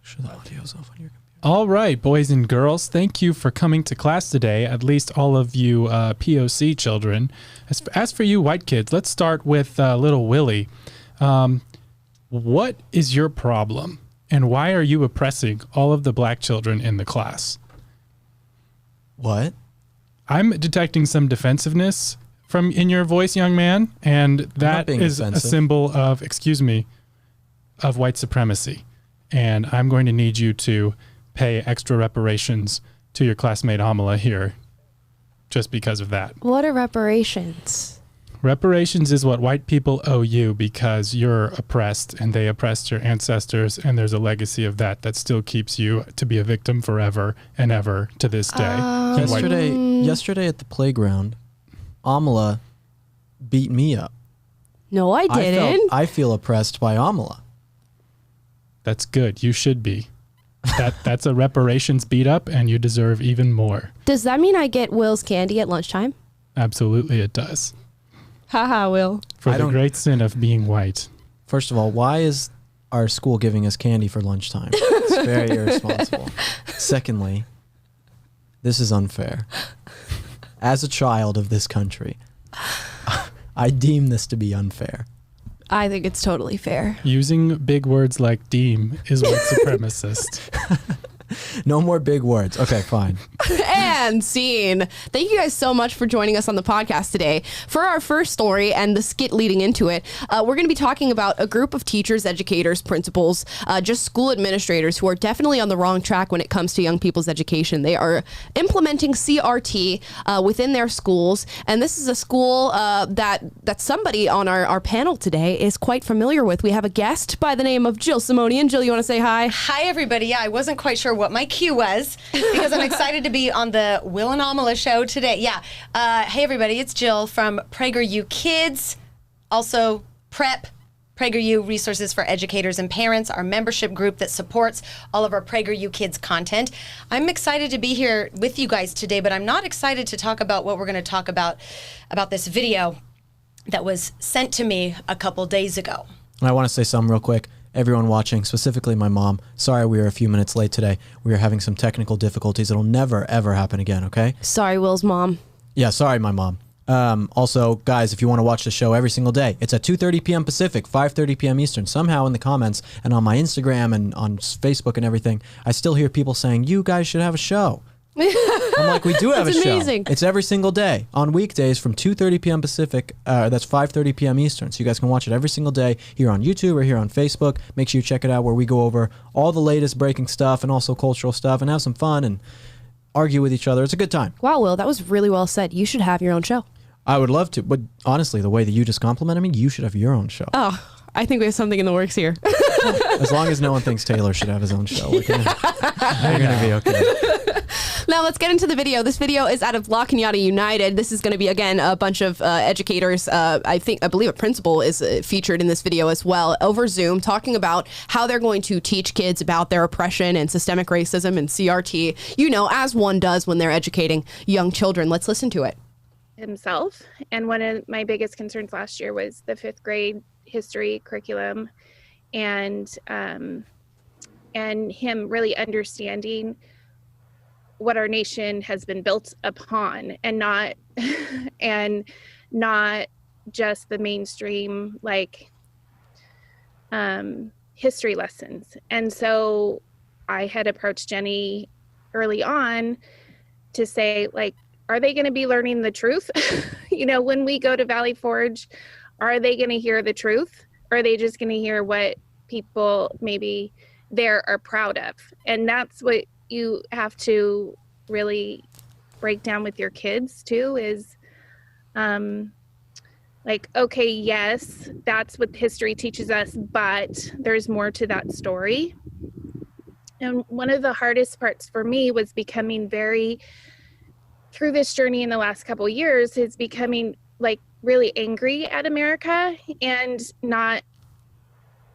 Sure, the audio's off on your computer. All right, boys and girls, thank you for coming to class today, at least all of you POC children. As for you white kids, let's start with little Willie. What is your problem, and why are you oppressing all of the black children in the class? What? I'm detecting some defensiveness in your voice, young man, and that is defensive. a symbol of, of white supremacy. And I'm going to need you to pay extra reparations to your classmate Amala here just because of that. What are reparations? Reparations is what white people owe you because you're oppressed and they oppressed your ancestors, and there's a legacy of that still keeps you to be a victim forever and ever to this day. Yesterday at the playground, Amala beat me up. No, I didn't. I feel oppressed by Amala. That's good. You should be. That's a reparations beat up, and you deserve even more. Does that mean I get Will's candy at lunchtime? Absolutely it does. Haha, Will. For the great sin of being white. First of all, why is our school giving us candy for lunchtime? It's very irresponsible. Secondly, this is unfair. As a child of this country, I deem this to be unfair. I think it's totally fair. Using big words like deem is white supremacist. No more big words. Okay, fine. And scene. Thank you guys so much for joining us on the podcast today. For our first story and the skit leading into it, we're going to be talking about a group of teachers, educators, principals, just school administrators who are definitely on the wrong track when it comes to young people's education. They are implementing CRT within their schools, and this is a school that somebody on our panel today is quite familiar with. We have a guest by the name of Jill Simonian. Jill, you want to say hi? Hi, everybody. Yeah, I wasn't quite sure what my cue was because I'm excited to be on the Will and Amala show today. Yeah. Hey, everybody. It's Jill from PragerU Kids, also PrEP, PragerU Resources for Educators and Parents, our membership group that supports all of our PragerU Kids content. I'm excited to be here with you guys today, but I'm not excited to talk about what we're going to talk about this video that was sent to me a couple days ago. I want to say something real quick. Everyone watching, specifically my mom, sorry we were a few minutes late today. We were having some technical difficulties. It'll never, ever happen again, okay? Sorry, Will's mom. Yeah, sorry, my mom. Also, guys, if you want to watch the show every single day, it's at 2:30 p.m. Pacific, 5:30 p.m. Eastern. Somehow in the comments and on my Instagram and on Facebook and everything, I still hear people saying, you guys should have a show. I'm like, we do have a show. Amazing. It's every single day on weekdays from 2:30 p.m. Pacific. That's 5:30 p.m. Eastern. So you guys can watch it every single day here on YouTube or here on Facebook. Make sure you check it out where we go over all the latest breaking stuff and also cultural stuff and have some fun and argue with each other. It's a good time. Wow, Will, that was really well said. You should have your own show. I would love to, but honestly, the way that you just complimented me, you should have your own show. Oh, I think we have something in the works here. As long as no one thinks Taylor should have his own show, we're gonna be okay. Now let's get into the video. This video is out of La Cañada United. This is going to be, again, a bunch of educators. I believe a principal is featured in this video as well over Zoom, talking about how they're going to teach kids about their oppression and systemic racism and CRT, you know, as one does when they're educating young children. Let's listen to it. Himself. And one of my biggest concerns last year was the 5th grade history curriculum and him really understanding what our nation has been built upon and not just the mainstream history lessons. And so I had approached Jenny early on to say, are they going to be learning the truth? You know, when we go to Valley Forge, are they going to hear the truth? Or are they just going to hear what people maybe there are proud of? And that's what you have to really break down with your kids too, is okay, yes, that's what history teaches us, but there's more to that story. And one of the hardest parts for me was becoming through this journey in the last couple of years, is becoming really angry at America and not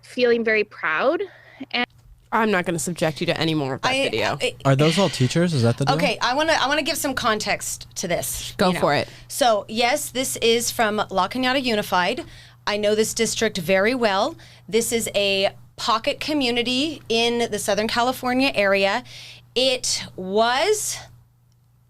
feeling very proud. And I'm not going to subject you to any more of that video. Are those all teachers? Is that the deal? Okay, I want to give some context to this. Go for it. So, yes, this is from La Cañada Unified. I know this district very well. This is a pocket community in the Southern California area. It was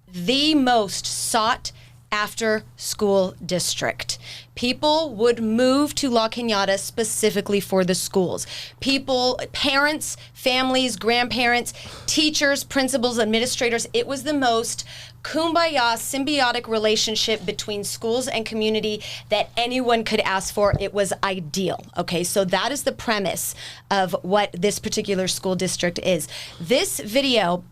the most sought after school district. People would move to La Cañada specifically for the schools. People, parents, families, grandparents, teachers, principals, administrators. It was the most kumbaya, symbiotic relationship between schools and community that anyone could ask for. It was ideal. Okay, so that is the premise of what this particular school district is. This video,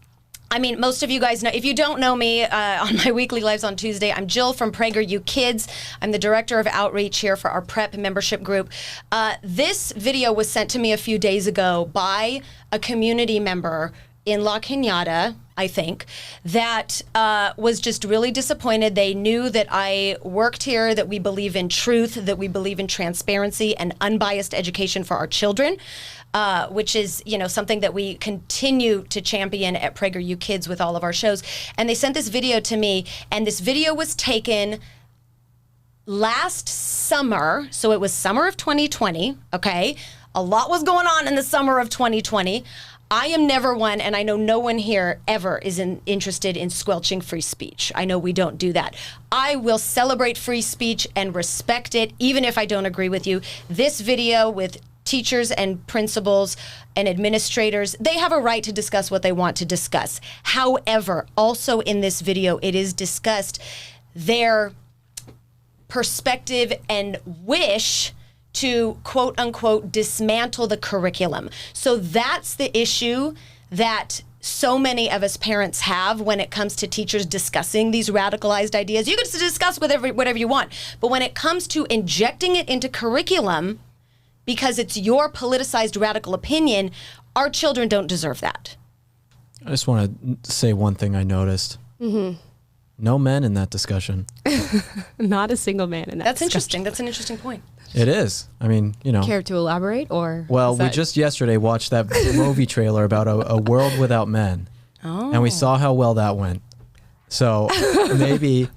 I mean, most of you guys know, if you don't know me on my weekly lives on Tuesday, I'm Jill from PragerU Kids. I'm the director of outreach here for our prep membership group. This video was sent to me a few days ago by a community member in La Cañada, I think, that was just really disappointed. They knew that I worked here, that we believe in truth, that we believe in transparency and unbiased education for our children. Which is, you know, something that we continue to champion at PragerU Kids with all of our shows. And they sent this video to me, and this video was taken last summer. So it was summer of 2020, okay? A lot was going on in the summer of 2020. I am never one, and I know no one here ever is interested in squelching free speech. I know we don't do that. I will celebrate free speech and respect it, even if I don't agree with you. This video with teachers and principals and administrators, they have a right to discuss what they want to discuss. However, also in this video, it is discussed their perspective and wish to quote unquote dismantle the curriculum. So that's the issue that so many of us parents have when it comes to teachers discussing these radicalized ideas. You can discuss whatever you want, but when it comes to injecting it into curriculum, because it's your politicized radical opinion, our children don't deserve that. I just want to say one thing I noticed. Mm-hmm. No men in that discussion. Not a single man in that That's discussion. interesting. That's an interesting point. It is. I mean, you know. Care to elaborate, or? Well, we just yesterday watched that movie trailer about a world without men. Oh. And we saw how well that went. So maybe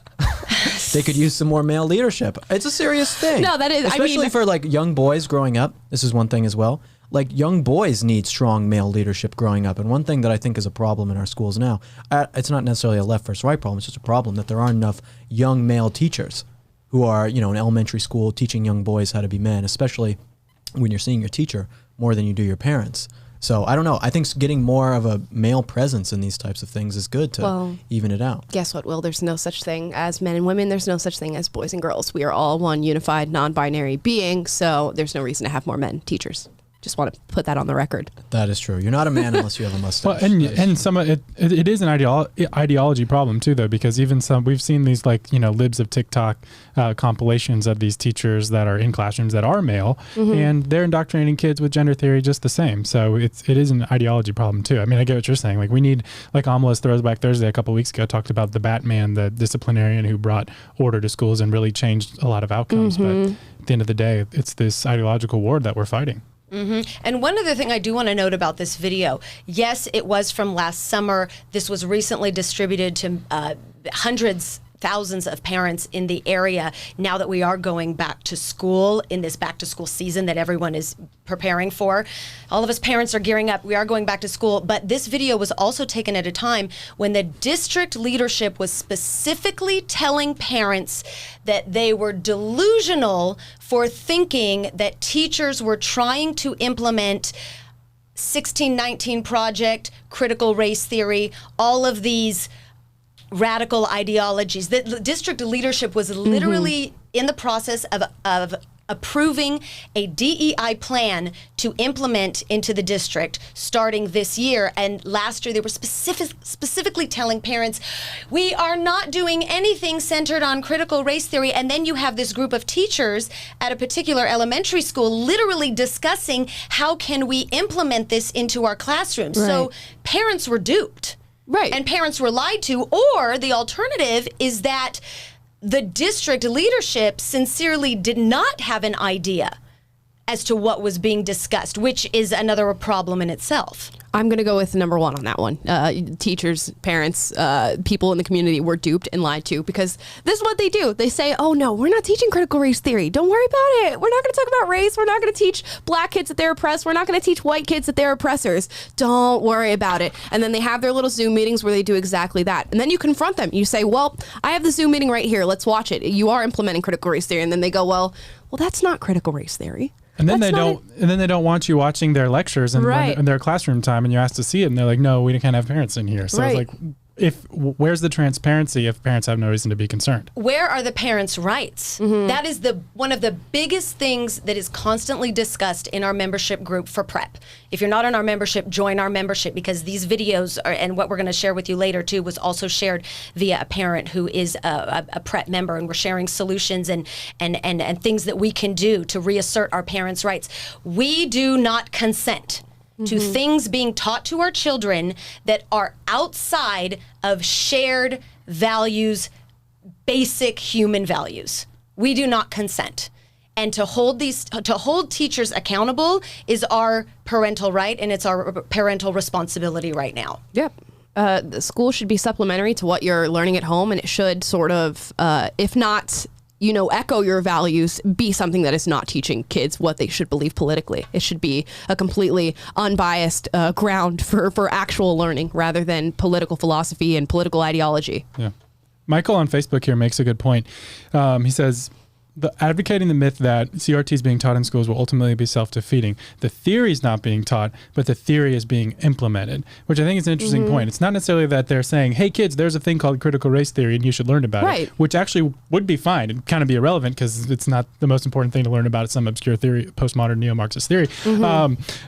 they could use some more male leadership. It's a serious thing. No, that is, especially for like young boys growing up. This is one thing as well. Like young boys need strong male leadership growing up. And one thing that I think is a problem in our schools now, it's not necessarily a left versus right problem. It's just a problem that there aren't enough young male teachers who are, you know, in elementary school teaching young boys how to be men, especially when you're seeing your teacher more than you do your parents. So I don't know. I think getting more of a male presence in these types of things is good to even it out. Guess what, Will? There's no such thing as men and women. There's no such thing as boys and girls. We are all one unified, non-binary being. So there's no reason to have more men teachers. Just want to put that on the record. That is true. You're not a man unless you have a mustache. Well, and some of it is an ideology problem too, though, because even we've seen these like, you know, libs of TikTok compilations of these teachers that are in classrooms that are male, and they're indoctrinating kids with gender theory just the same. So it is an ideology problem too. I mean, I get what you're saying. Like we need, like Amala's Throwback Thursday a couple of weeks ago talked about the Batman, the disciplinarian who brought order to schools and really changed a lot of outcomes. But at the end of the day, it's this ideological war that we're fighting. And one other thing I do want to note about this video, yes, it was from last summer. This was recently distributed to thousands of parents in the area now that we are going back to school in this back to school season that everyone is preparing for. All of us parents are gearing up. We are going back to school. But this video was also taken at a time when the district leadership was specifically telling parents that they were delusional for thinking that teachers were trying to implement 1619 Project, critical race theory, all of these radical ideologies. The district leadership was literally in the process of approving a DEI plan to implement into the district starting this year. And last year, they were specifically telling parents, we are not doing anything centered on critical race theory. And then you have this group of teachers at a particular elementary school literally discussing how can we implement this into our classrooms. Right. So parents were duped. Right. And parents were lied to, or the alternative is that the district leadership sincerely did not have an idea as to what was being discussed, which is another problem in itself. I'm going to go with number one on that one. Teachers, parents, people in the community were duped and lied to, because this is what they do. They say, oh, no, we're not teaching critical race theory. Don't worry about it. We're not going to talk about race. We're not going to teach black kids that they're oppressed. We're not going to teach white kids that they're oppressors. Don't worry about it. And then they have their little Zoom meetings where they do exactly that. And then you confront them. You say, well, I have the Zoom meeting right here. Let's watch it. You are implementing critical race theory. And then they go, well, that's not critical race theory. And then they don't want you watching their lectures and in their classroom time, and you're asked to see it, and they're like, no, we can't have parents in here. So it's like, where's the transparency if parents have no reason to be concerned? Where are the parents' rights? That is one of the biggest things that is constantly discussed in our membership group for PrEP. If you're not in our membership, join our membership, because these videos and what we're going to share with you later too was also shared via a parent who is a PrEP member, and we're sharing solutions and things that we can do to reassert our parents' rights. We do not consent to things being taught to our children that are outside of shared values, basic human values. We do not consent. And to hold teachers accountable is our parental right, and it's our parental responsibility right now. Yep. The school should be supplementary to what you're learning at home, and it should sort of, if not, echo your values, be something that is not teaching kids what they should believe politically. It should be a completely unbiased ground for actual learning, rather than political philosophy and political ideology. Yeah. Michael on Facebook here makes a good point. He says, advocating the myth that CRT is being taught in schools will ultimately be self-defeating. The theory is not being taught, but the theory is being implemented, which I think is an interesting point. It's not necessarily that they're saying, hey, kids, there's a thing called critical race theory and you should learn about it, which actually would be fine and kind of be irrelevant because it's not the most important thing to learn about. It's some obscure theory, postmodern neo-Marxist theory.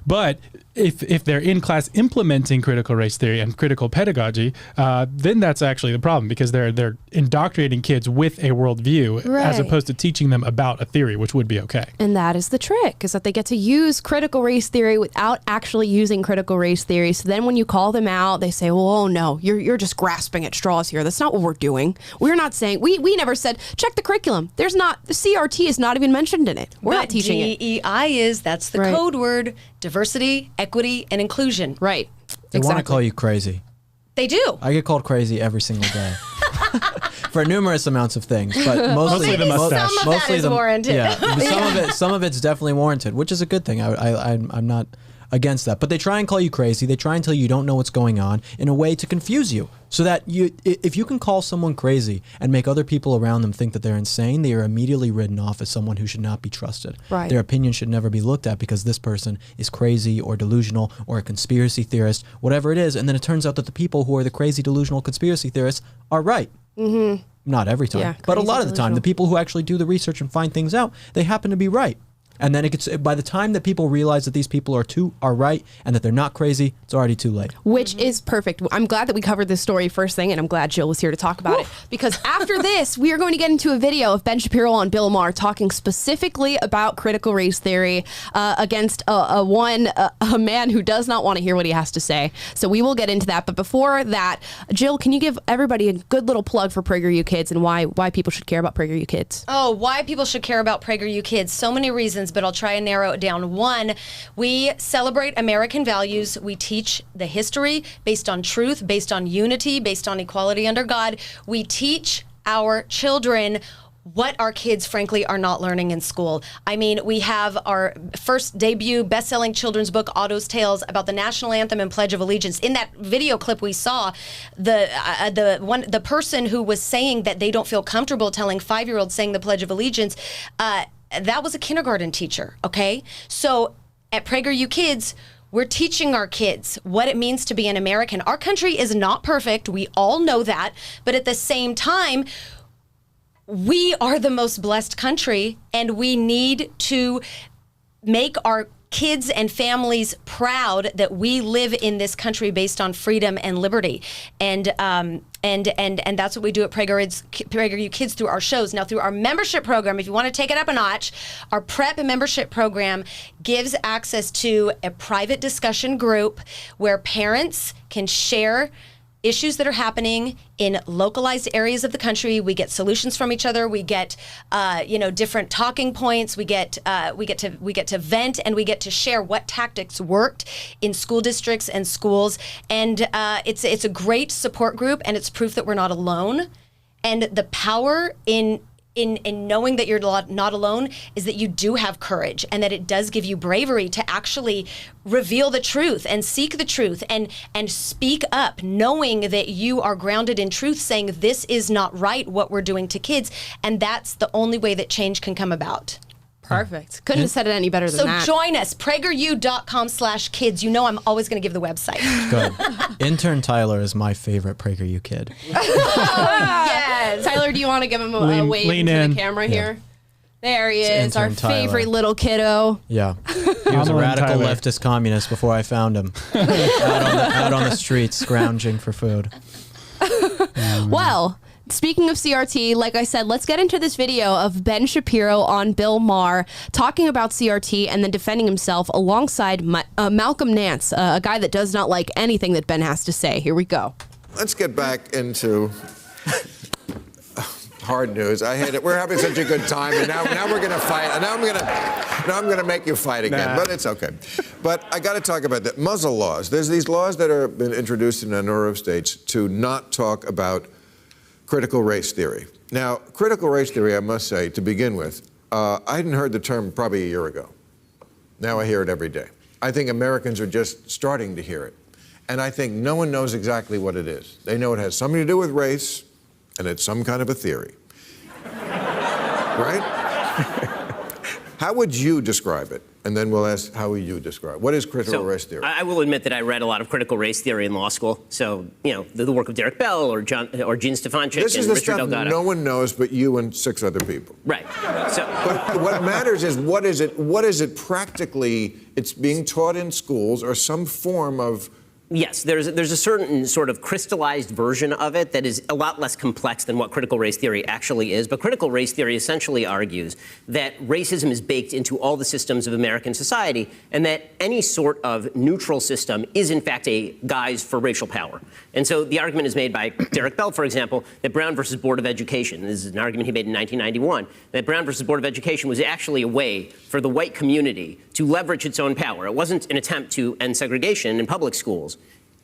But if they're in class implementing critical race theory and critical pedagogy, then that's actually the problem, because they're indoctrinating kids with a worldview as opposed to teaching them about a theory, which would be okay. And that is the trick, is that they get to use critical race theory without actually using critical race theory. So then when you call them out, they say, well, oh no, you're just grasping at straws here. That's not what we're doing. We're not saying, we never said, check the curriculum. The CRT is not even mentioned in it. We're not teaching it. DEI that's the code word: diversity, equity, and inclusion. Right. They want to call you crazy. They do. I get called crazy every single day. For numerous amounts of things, but mostly the mustache. Some of that is warranted. Yeah, some of it's definitely warranted, which is a good thing. I'm not against that. But they try and call you crazy. They try and tell you don't know what's going on in a way to confuse you, so that if you can call someone crazy and make other people around them think that they're insane, they are immediately written off as someone who should not be trusted. Right. Their opinion should never be looked at because this person is crazy or delusional or a conspiracy theorist, whatever it is. And then it turns out that the people who are the crazy, delusional conspiracy theorists are right. Not every time, but a lot of the time, the people who actually do the research and find things out, they happen to be right. And then by the time that people realize that these people are right and that they're not crazy, it's already too late. Which is perfect. I'm glad that we covered this story first thing, and I'm glad Jill was here to talk about it. Because after this, we are going to get into a video of Ben Shapiro and Bill Maher talking specifically about critical race theory against a man who does not want to hear what he has to say. So we will get into that. But before that, Jill, can you give everybody a good little plug for PragerU Kids and why people should care about PragerU Kids? Oh, why people should care about PragerU Kids. So many reasons, but I'll try and narrow it down. One, we celebrate American values. We teach the history based on truth, based on unity, based on equality under God. We teach our children what our kids, frankly, are not learning in school. I mean, we have our first debut best-selling children's book, Otto's Tales, about the national anthem and Pledge of Allegiance. In that video clip we saw, the person who was saying that they don't feel comfortable telling 5-year-olds saying the Pledge of Allegiance, that was a kindergarten teacher, okay? So at PragerU Kids, we're teaching our kids what it means to be an American. Our country is not perfect. We all know that. But at the same time, we are the most blessed country, and we need to make our kids and families proud that we live in this country based on freedom and liberty. And that's what we do at PragerU Kids through our shows. Now, through our membership program, if you want to take it up a notch, our PrEP membership program gives access to a private discussion group where parents can share issues that are happening in localized areas of the country. We get solutions from each other. We get, different talking points. We get to vent, and we get to share what tactics worked in school districts and schools. And it's a great support group, and it's proof that we're not alone. And the power in knowing that you're not alone is that you do have courage, and that it does give you bravery to actually reveal the truth and seek the truth and speak up, knowing that you are grounded in truth, saying this is not right what we're doing to kids, and that's the only way that change can come about. Perfect. Couldn't have said it any better than that. So join us, PragerU.com/kids. You know I'm always going to give the website. Good. Intern Tyler is my favorite PragerU kid. Yes. Tyler, do you want to give him a wave lean into in. the camera here? There he is, our intern Tyler. favorite little kiddo. Yeah. He was a Amala and radical Tyler. leftist communist before I found him. out on the streets, scrounging for food. Well, speaking of CRT, like I said, let's get into this video of Ben Shapiro on Bill Maher talking about CRT and then defending himself alongside Malcolm Nance, a guy that does not like anything that Ben has to say. Here we go. Let's get back into hard news. I hate it. We're having such a good time, and now we're going to fight. And now I'm going to make you fight again. But it's okay. But I got to talk about the muzzle laws. There's these laws that are been introduced in a number of states to not talk about critical race theory. Now, critical race theory, I must say, to begin with, I hadn't heard the term probably a year ago. Now I hear it every day. I think Americans are just starting to hear it. And I think no one knows exactly what it is. They know it has something to do with race, and it's some kind of a theory. Right? How would you describe it? And then we'll ask, how would you describe it? What is critical race theory? I will admit that I read a lot of critical race theory in law school. So, the work of Derek Bell or Gene Stefanczyk This is and the Richard stuff Delgado. no one knows but you and 6 other people. Right. So, But what matters is what is it practically? It's being taught in schools or some form of. yes, there's a certain sort of crystallized version of it that is a lot less complex than what critical race theory actually is. But critical race theory essentially argues that racism is baked into all the systems of American society, and that any sort of neutral system is, in fact, a guise for racial power. And so the argument is made by Derek Bell, for example, that Brown versus Board of Education, this is an argument he made in 1991, that Brown versus Board of Education was actually a way for the white community to leverage its own power. It wasn't an attempt to end segregation in public schools.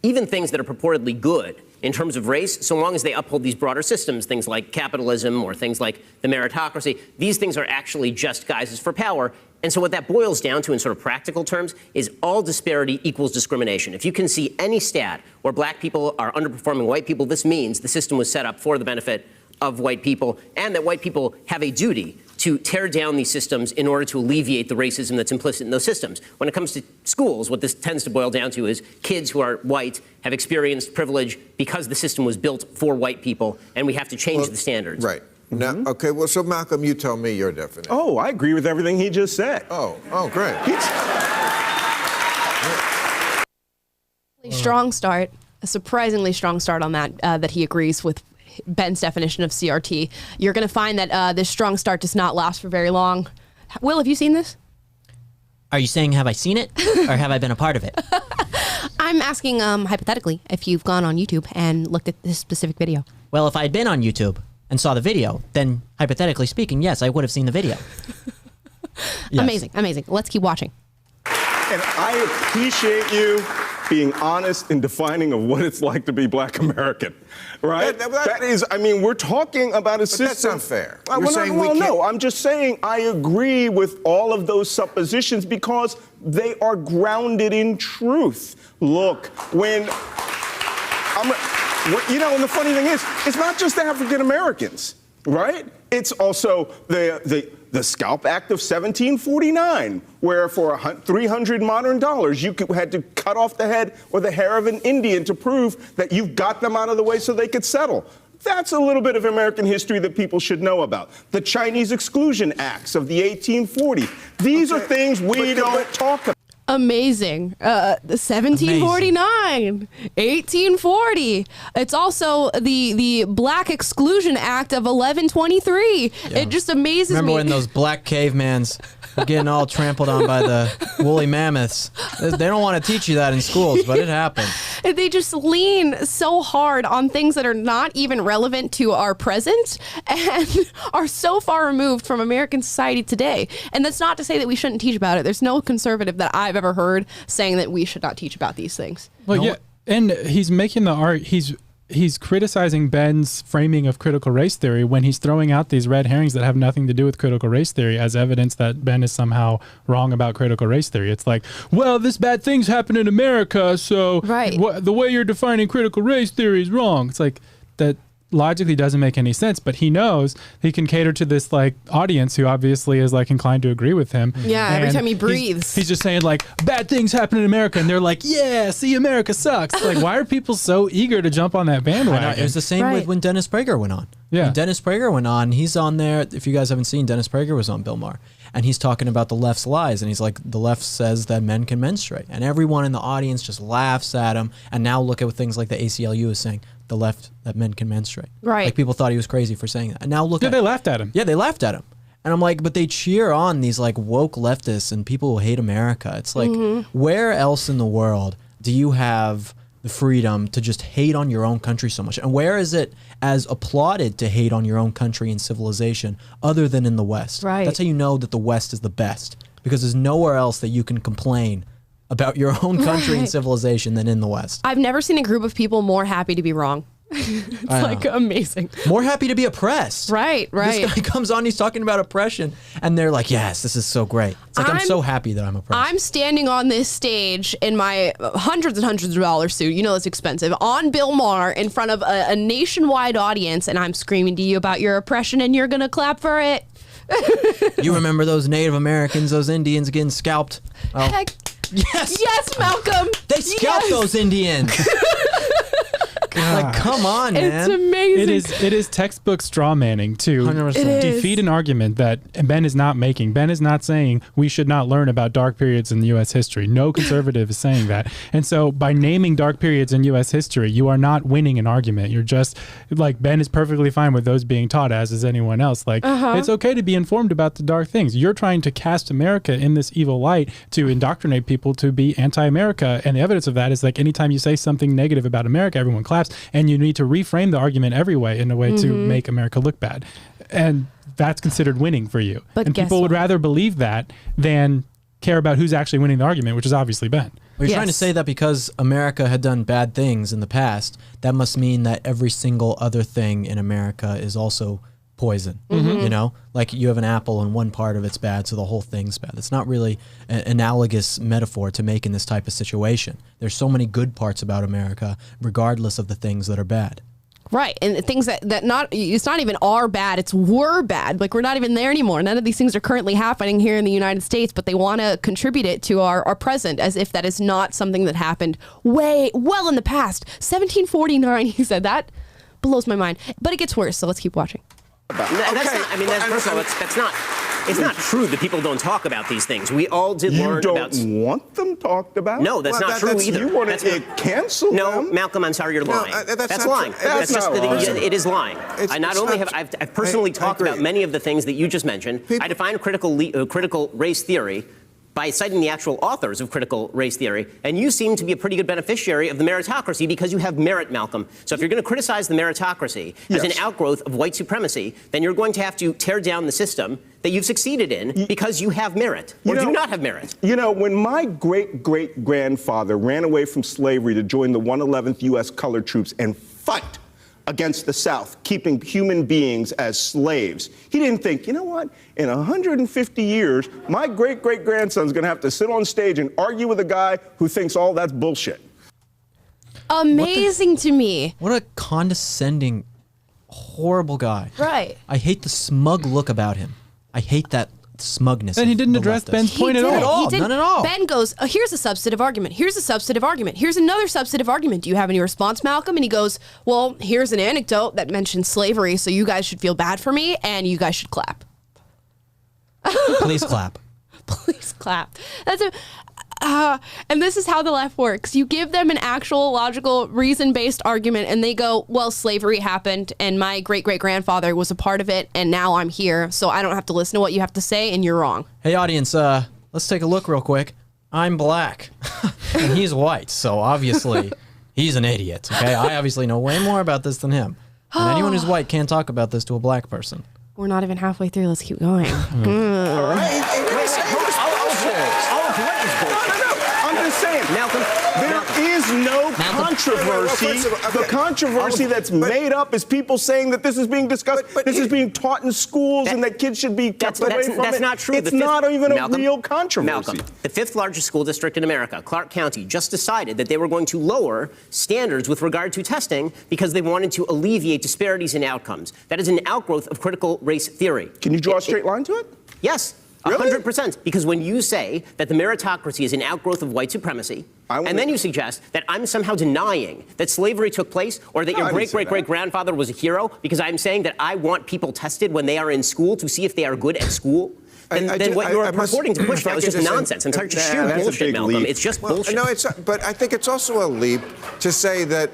Even things that are purportedly good in terms of race, so long as they uphold these broader systems, things like capitalism or things like the meritocracy, these things are actually just guises for power. And so what that boils down to in sort of practical terms is all disparity equals discrimination. If you can see any stat where black people are underperforming white people, this means the system was set up for the benefit of white people, and that white people have a duty to tear down these systems in order to alleviate the racism that's implicit in those systems. When it comes to schools, what this tends to boil down to is kids who are white have experienced privilege because the system was built for white people, and we have to change the standards. Right. Now, okay, well, so Malcolm, you tell me your definition. Oh, I agree with everything he just said. Oh, great. Strong start. A surprisingly strong start on that he agrees with Ben's definition of CRT. You're going to find that this strong start does not last for very long. Will, have you seen this? Are you saying have I seen it or have I been a part of it? I'm asking hypothetically if you've gone on YouTube and looked at this specific video. Well, if I had been on YouTube and saw the video, then hypothetically speaking, yes, I would have seen the video. Yes. Amazing. Let's keep watching. And I appreciate you being honest in defining of what it's like to be black American, right? That is, I mean, we're talking about a system. That's not fair. You're saying we can't. No, I'm just saying I agree with all of those suppositions because they are grounded in truth. Look, and the funny thing is, it's not just African Americans, right? It's also the Scalp Act of 1749, where for $300 modern you had to cut off the head or the hair of an Indian to prove that you've got them out of the way so they could settle. That's a little bit of American history that people should know about. The Chinese Exclusion Acts of the 1840s. These are things we don't talk about. Amazing. 1749, 1840. It's also the Black Exclusion Act of 1123. Yeah. It just amazes me. Remember when those black cavemans were getting all trampled on by the woolly mammoths? They don't want to teach you that in schools, but it happened. They just lean so hard on things that are not even relevant to our present and are so far removed from American society today. And that's not to say that we shouldn't teach about it. There's no conservative that I've ever heard saying that we should not teach about these things. Well, yeah, and he's making the art. He's criticizing Ben's framing of critical race theory when he's throwing out these red herrings that have nothing to do with critical race theory as evidence that Ben is somehow wrong about critical race theory. It's like, well, this bad thing's happened in America, so the way you're defining critical race theory is wrong. It's like that logically doesn't make any sense, but he knows he can cater to this like audience who obviously is like inclined to agree with him. Yeah, and every time he breathes. He's just saying like bad things happen in America and they're like, yeah, see, America sucks. Like, why are people so eager to jump on that bandwagon? It was the same with when Dennis Prager went on. Yeah. When Dennis Prager went on, he's on there. If you guys haven't seen, Dennis Prager was on Bill Maher. And he's talking about the left's lies. And he's like, the left says that men can menstruate. And everyone in the audience just laughs at him. And now look at what things like the ACLU is saying. The left, that men can menstruate. Right. Like people thought he was crazy for saying that. And now look at they laughed at him. Yeah, they laughed at him. And I'm like, but they cheer on these like woke leftists and people who hate America. It's like, where else in the world do you have the freedom to just hate on your own country so much? And where is it as applauded to hate on your own country and civilization other than in the West? Right. That's how you know that the West is the best, because there's nowhere else that you can complain about your own country and civilization than in the West. I've never seen a group of people more happy to be wrong. It's like amazing. More happy to be oppressed. Right. This guy comes on, he's talking about oppression, and they're like, yes, this is so great. It's like, I'm so happy that I'm oppressed. I'm standing on this stage in my hundreds and hundreds of dollar suit, you know it's expensive, on Bill Maher in front of a nationwide audience, and I'm screaming to you about your oppression, and you're going to clap for it. You remember those Native Americans, those Indians getting scalped? Oh. Heck. Yes. Yes, Malcolm. They scalped those Indians. Like, come on, man. It's amazing. It is textbook straw manning to 100%. defeat an argument that Ben is not making. Ben is not saying we should not learn about dark periods in U.S. history. No conservative is saying that. And so by naming dark periods in U.S. history, you are not winning an argument. You're just like, Ben is perfectly fine with those being taught, as is anyone else. Like, it's okay to be informed about the dark things. You're trying to cast America in this evil light to indoctrinate people to be anti-America. And the evidence of that is like anytime you say something negative about America, everyone claps. And you need to reframe the argument every way in a way to make America look bad. And that's considered winning for you. But and people would rather believe that than care about who's actually winning the argument, which is obviously Ben. Well, you're trying to say that because America had done bad things in the past, that must mean that every single other thing in America is also poison. You know, like you have an apple and one part of it's bad, so the whole thing's bad. It's not really an analogous metaphor to make in this type of situation. There's so many good parts about America, regardless of the things that are bad. Right. And the things that not, it's not even are bad, it's were bad. Like, we're not even there anymore. None of these things are currently happening here in the United States, but they want to contribute it to our present as if that is not something that happened well in the past. 1749, he said. That blows my mind. But it gets worse, so let's keep watching. That's not, I mean, that's, first of all, that's not, it's not true that people don't talk about these things. We all did learn about... You don't want them talked about? No, that's not true either. You want to cancel No, them? Malcolm, I'm sorry, you're lying. That's lying. Not That's just that it is lying. It's I not only have, I've personally talked about agree. many of the things that you just mentioned. I define critical race theory by citing the actual authors of critical race theory, and you seem to be a pretty good beneficiary of the meritocracy because you have merit, Malcolm. So if you're going to criticize the meritocracy as an outgrowth of white supremacy, then you're going to have to tear down the system that you've succeeded in because you have merit, or do not have merit. You know, when my great-great-grandfather ran away from slavery to join the 111th U.S. Colored Troops and fight against the South, keeping human beings as slaves, he didn't think, you know what, in 150 years, my great-great-grandson's going to have to sit on stage and argue with a guy who thinks all that's bullshit. Amazing to me. What a condescending, horrible guy. Right. I hate the smug look about him. I hate that smugness. And he didn't of the address leftists. Ben's point at all. None at all. Ben goes, here's a substantive argument. Here's a substantive argument. Here's another substantive argument. Do you have any response, Malcolm? And he goes, well, here's an anecdote that mentions slavery, so you guys should feel bad for me, and you guys should clap. Please clap. Please clap. That's and this is how the left works. You give them an actual logical reason-based argument and they go, well, slavery happened and my great-great-grandfather was a part of it and now I'm here, so I don't have to listen to what you have to say and you're wrong. Hey, audience, let's take a look real quick. I'm black and he's white, so obviously He's an idiot. Okay, I obviously know way more about this than him. And anyone who's white can't talk about this to a black person. We're not even halfway through. Let's keep going. I'm just saying. Malcolm, There is no controversy. The controversy that's made up is people saying that this is being discussed, this is being taught in schools, and that kids should be kept away from it. That's not true. It's not even a real controversy. Malcolm, the 5th largest school district in America, Clark County, just decided that they were going to lower standards with regard to testing because they wanted to alleviate disparities in outcomes. That is an outgrowth of critical race theory. Can you draw a straight line to it? Yes. Really? 100%. Because when you say that the meritocracy is an outgrowth of white supremacy, and then you suggest that I'm somehow denying that slavery took place or that your great-great-great-grandfather was a hero because I'm saying that I want people tested when they are in school to see if they are good at school, then what you're purporting to push now is just nonsense. And it's sheer bullshit, Malcolm. It's just bullshit. No, but I think it's also a leap to say that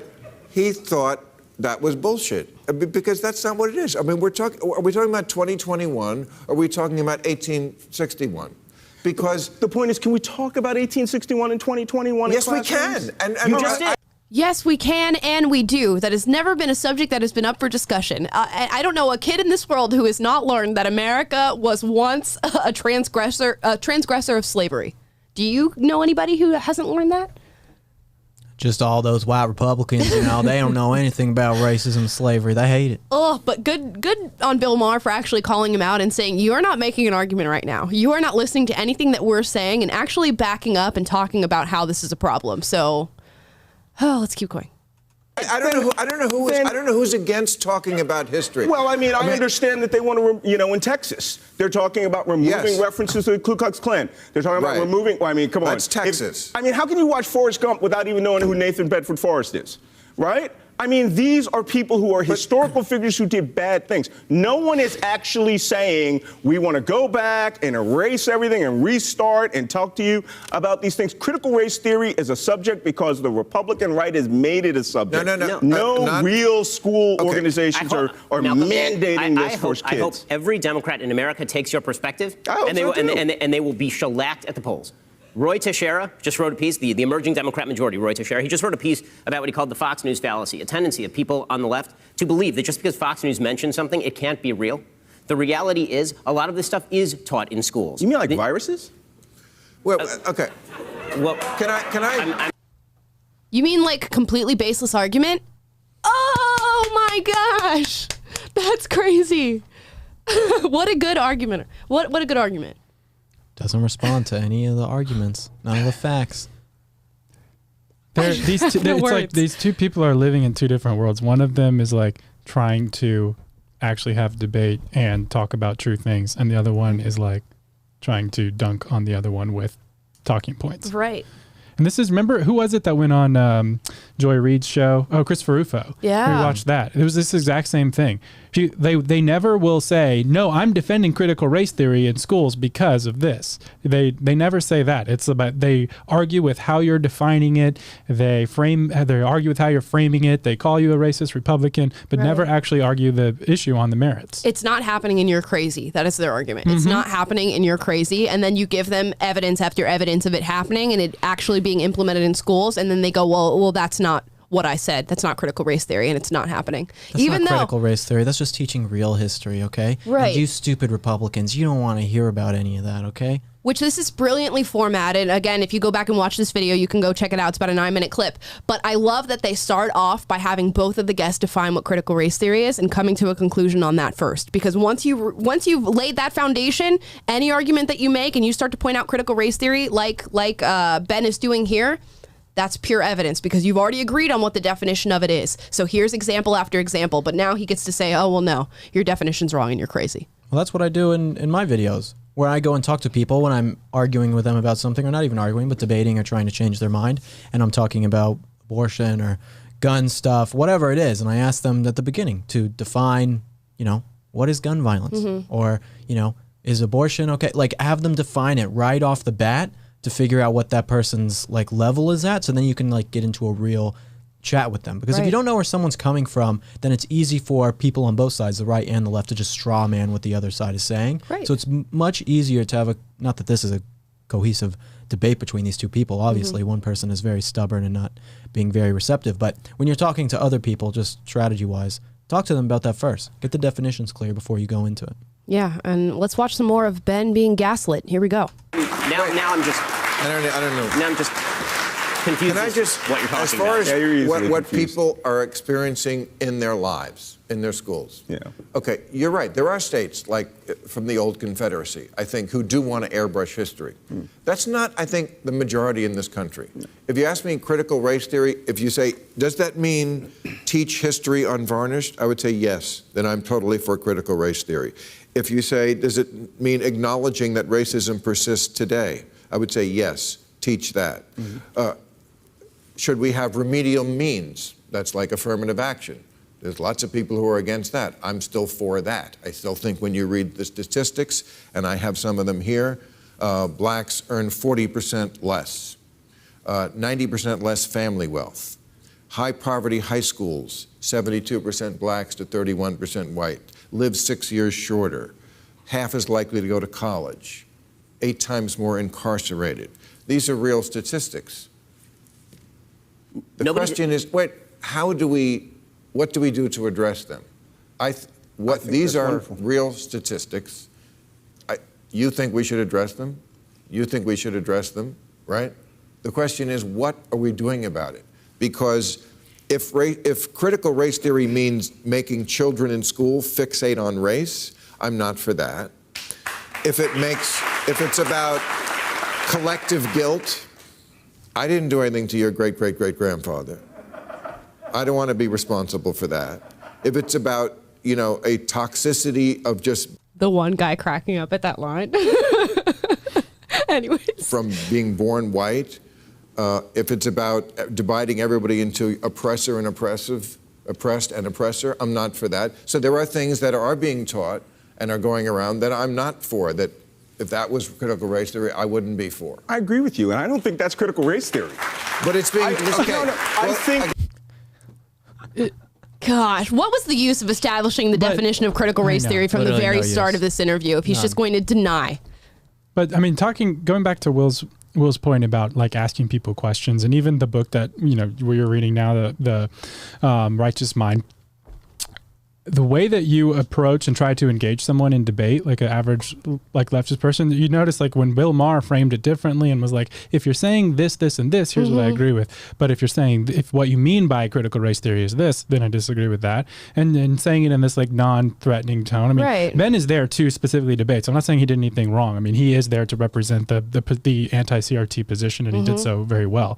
he thought that was bullshit, because that's not what it is. I mean, are we talking about 2021? Or are we talking about 1861? Because the point is, can we talk about 1861 and 2021? Yes, we can. And you just did. Yes, we can, and we do. That has never been a subject that has been up for discussion. I don't know a kid in this world who has not learned that America was once a transgressor of slavery. Do you know anybody who hasn't learned that? Just all those white Republicans, they don't know anything about racism and slavery. They hate it. Oh, but good on Bill Maher for actually calling him out and saying, you're not making an argument right now. You are not listening to anything that we're saying and actually backing up and talking about how this is a problem. So, let's keep going. I don't know who's against talking about history. Well, I understand that they want to, in Texas, they're talking about removing references to the Ku Klux Klan. They're talking about removing. Well, come on. That's Texas. How can you watch Forrest Gump without even knowing who Nathan Bedford Forrest is, right? These are people who are historical figures who did bad things. No one is actually saying we want to go back and erase everything and restart and talk to you about these things. Critical race theory is a subject because the Republican right has made it a subject. No real school organizations are mandating this for kids. I hope every Democrat in America takes your perspective, and they will be shellacked at the polls. Roy Teixeira just wrote a piece, the emerging Democrat majority, Roy Teixeira, he just wrote a piece about what he called the Fox News fallacy, a tendency of people on the left to believe that just because Fox News mentions something, it can't be real. The reality is a lot of this stuff is taught in schools. You mean like viruses? Well, okay. Well, can I? You mean like completely baseless argument? Oh my gosh, that's crazy. What a good argument. What a good argument. Doesn't respond to any of the arguments, none of the facts. It's like these two people are living in two different worlds. One of them is like trying to actually have debate and talk about true things, and the other one is like trying to dunk on the other one with talking points. Right. And this is, remember, who was it that went on Joy Reid's show? Oh, Christopher Rufo. Yeah. We watched that. It was this exact same thing. They never will say, no, I'm defending critical race theory in schools because of this. They never say that. It's about, they argue with how you're defining it. They argue with how you're framing it. They call you a racist Republican, but never actually argue the issue on the merits. It's not happening and you're crazy. That is their argument. It's not happening and you're crazy. And then you give them evidence after evidence of it happening and it actually being implemented in schools. And then they go, well, that's not what I said. That's not critical race theory, and it's not happening. That's not critical race theory. That's just teaching real history, okay? Right. And you stupid Republicans, you don't want to hear about any of that, okay? Which this is brilliantly formatted. Again, if you go back and watch this video, you can go check it out. It's about a 9-minute clip. But I love that they start off by having both of the guests define what critical race theory is and coming to a conclusion on that first. Because once you've laid that foundation, any argument that you make and you start to point out critical race theory, like Ben is doing here, that's pure evidence because you've already agreed on what the definition of it is. So here's example after example, but now he gets to say, oh, well, no, your definition's wrong and you're crazy. Well, that's what I do in my videos, where I go and talk to people when I'm arguing with them about something, or not even arguing, but debating or trying to change their mind. And I'm talking about abortion or gun stuff, whatever it is. And I ask them at the beginning to define, what is gun violence? Or, is abortion okay? Like, have them define it right off the bat to figure out what that person's level is at, so then you can get into a real chat with them. Because if you don't know where someone's coming from, then it's easy for people on both sides, the right and the left, to just straw man what the other side is saying. Right. So it's much easier to have not that this is a cohesive debate between these two people. Obviously, one person is very stubborn and not being very receptive. But when you're talking to other people, just strategy-wise, talk to them about that first. Get the definitions clear before you go into it. Yeah, and let's watch some more of Ben being gaslit. Here we go. Now I'm just. I don't know. Now I'm just confused. Can I just, what you're talking as far about? as what people are experiencing in their lives, in their schools. Yeah. Okay, you're right. There are states, like from the old Confederacy, I think, who do want to airbrush history. That's not, I think, the majority in this country. If you ask me critical race theory, if you say, does that mean teach history unvarnished? I would say yes. Then I'm totally for critical race theory. If you say, does it mean acknowledging that racism persists today? I would say yes, teach that. Should we have remedial means? That's like affirmative action. There's lots of people who are against that. I'm still for that. I still think when you read the statistics, and I have some of them here, blacks earn 40% less, 90% less family wealth, high poverty high schools, 72% blacks to 31% white, live 6 years shorter, half as likely to go to college, 8 times more incarcerated. These are real statistics. The question is, wait, what do we do to address them? These are wonderful. Real statistics. You think we should address them? You think we should address them, right? The question is, what are we doing about it? Because if critical race theory means making children in school fixate on race, I'm not for that. If it's about collective guilt, I didn't do anything to your great-great-great-grandfather. I don't want to be responsible for that. If it's about, a toxicity of just... The one guy cracking up at that line. Anyways. From being born white, if it's about dividing everybody into oppressor and oppressive, oppressed and oppressor, I'm not for that. So there are things that are being taught and are going around that I'm not for, that if that was critical race theory, I wouldn't be for. I agree with you, and I don't think that's critical race theory. But it's being... Gosh, what was the use of establishing the definition of critical race theory from the very start of this interview if he's just going to deny? But I mean, going back to Will's point about like asking people questions, and even the book that we're reading now, the Righteous Mind. The way that you approach and try to engage someone in debate, like an average like leftist person, you notice like when Bill Maher framed it differently and was like, if you're saying this, this, and this, here's what I agree with. But if you're saying if what you mean by critical race theory is this, then I disagree with that. And saying it in this like non-threatening tone. I mean, Ben is there to specifically debate. So I'm not saying he did anything wrong. I mean, he is there to represent the anti-CRT position, and he did so very well.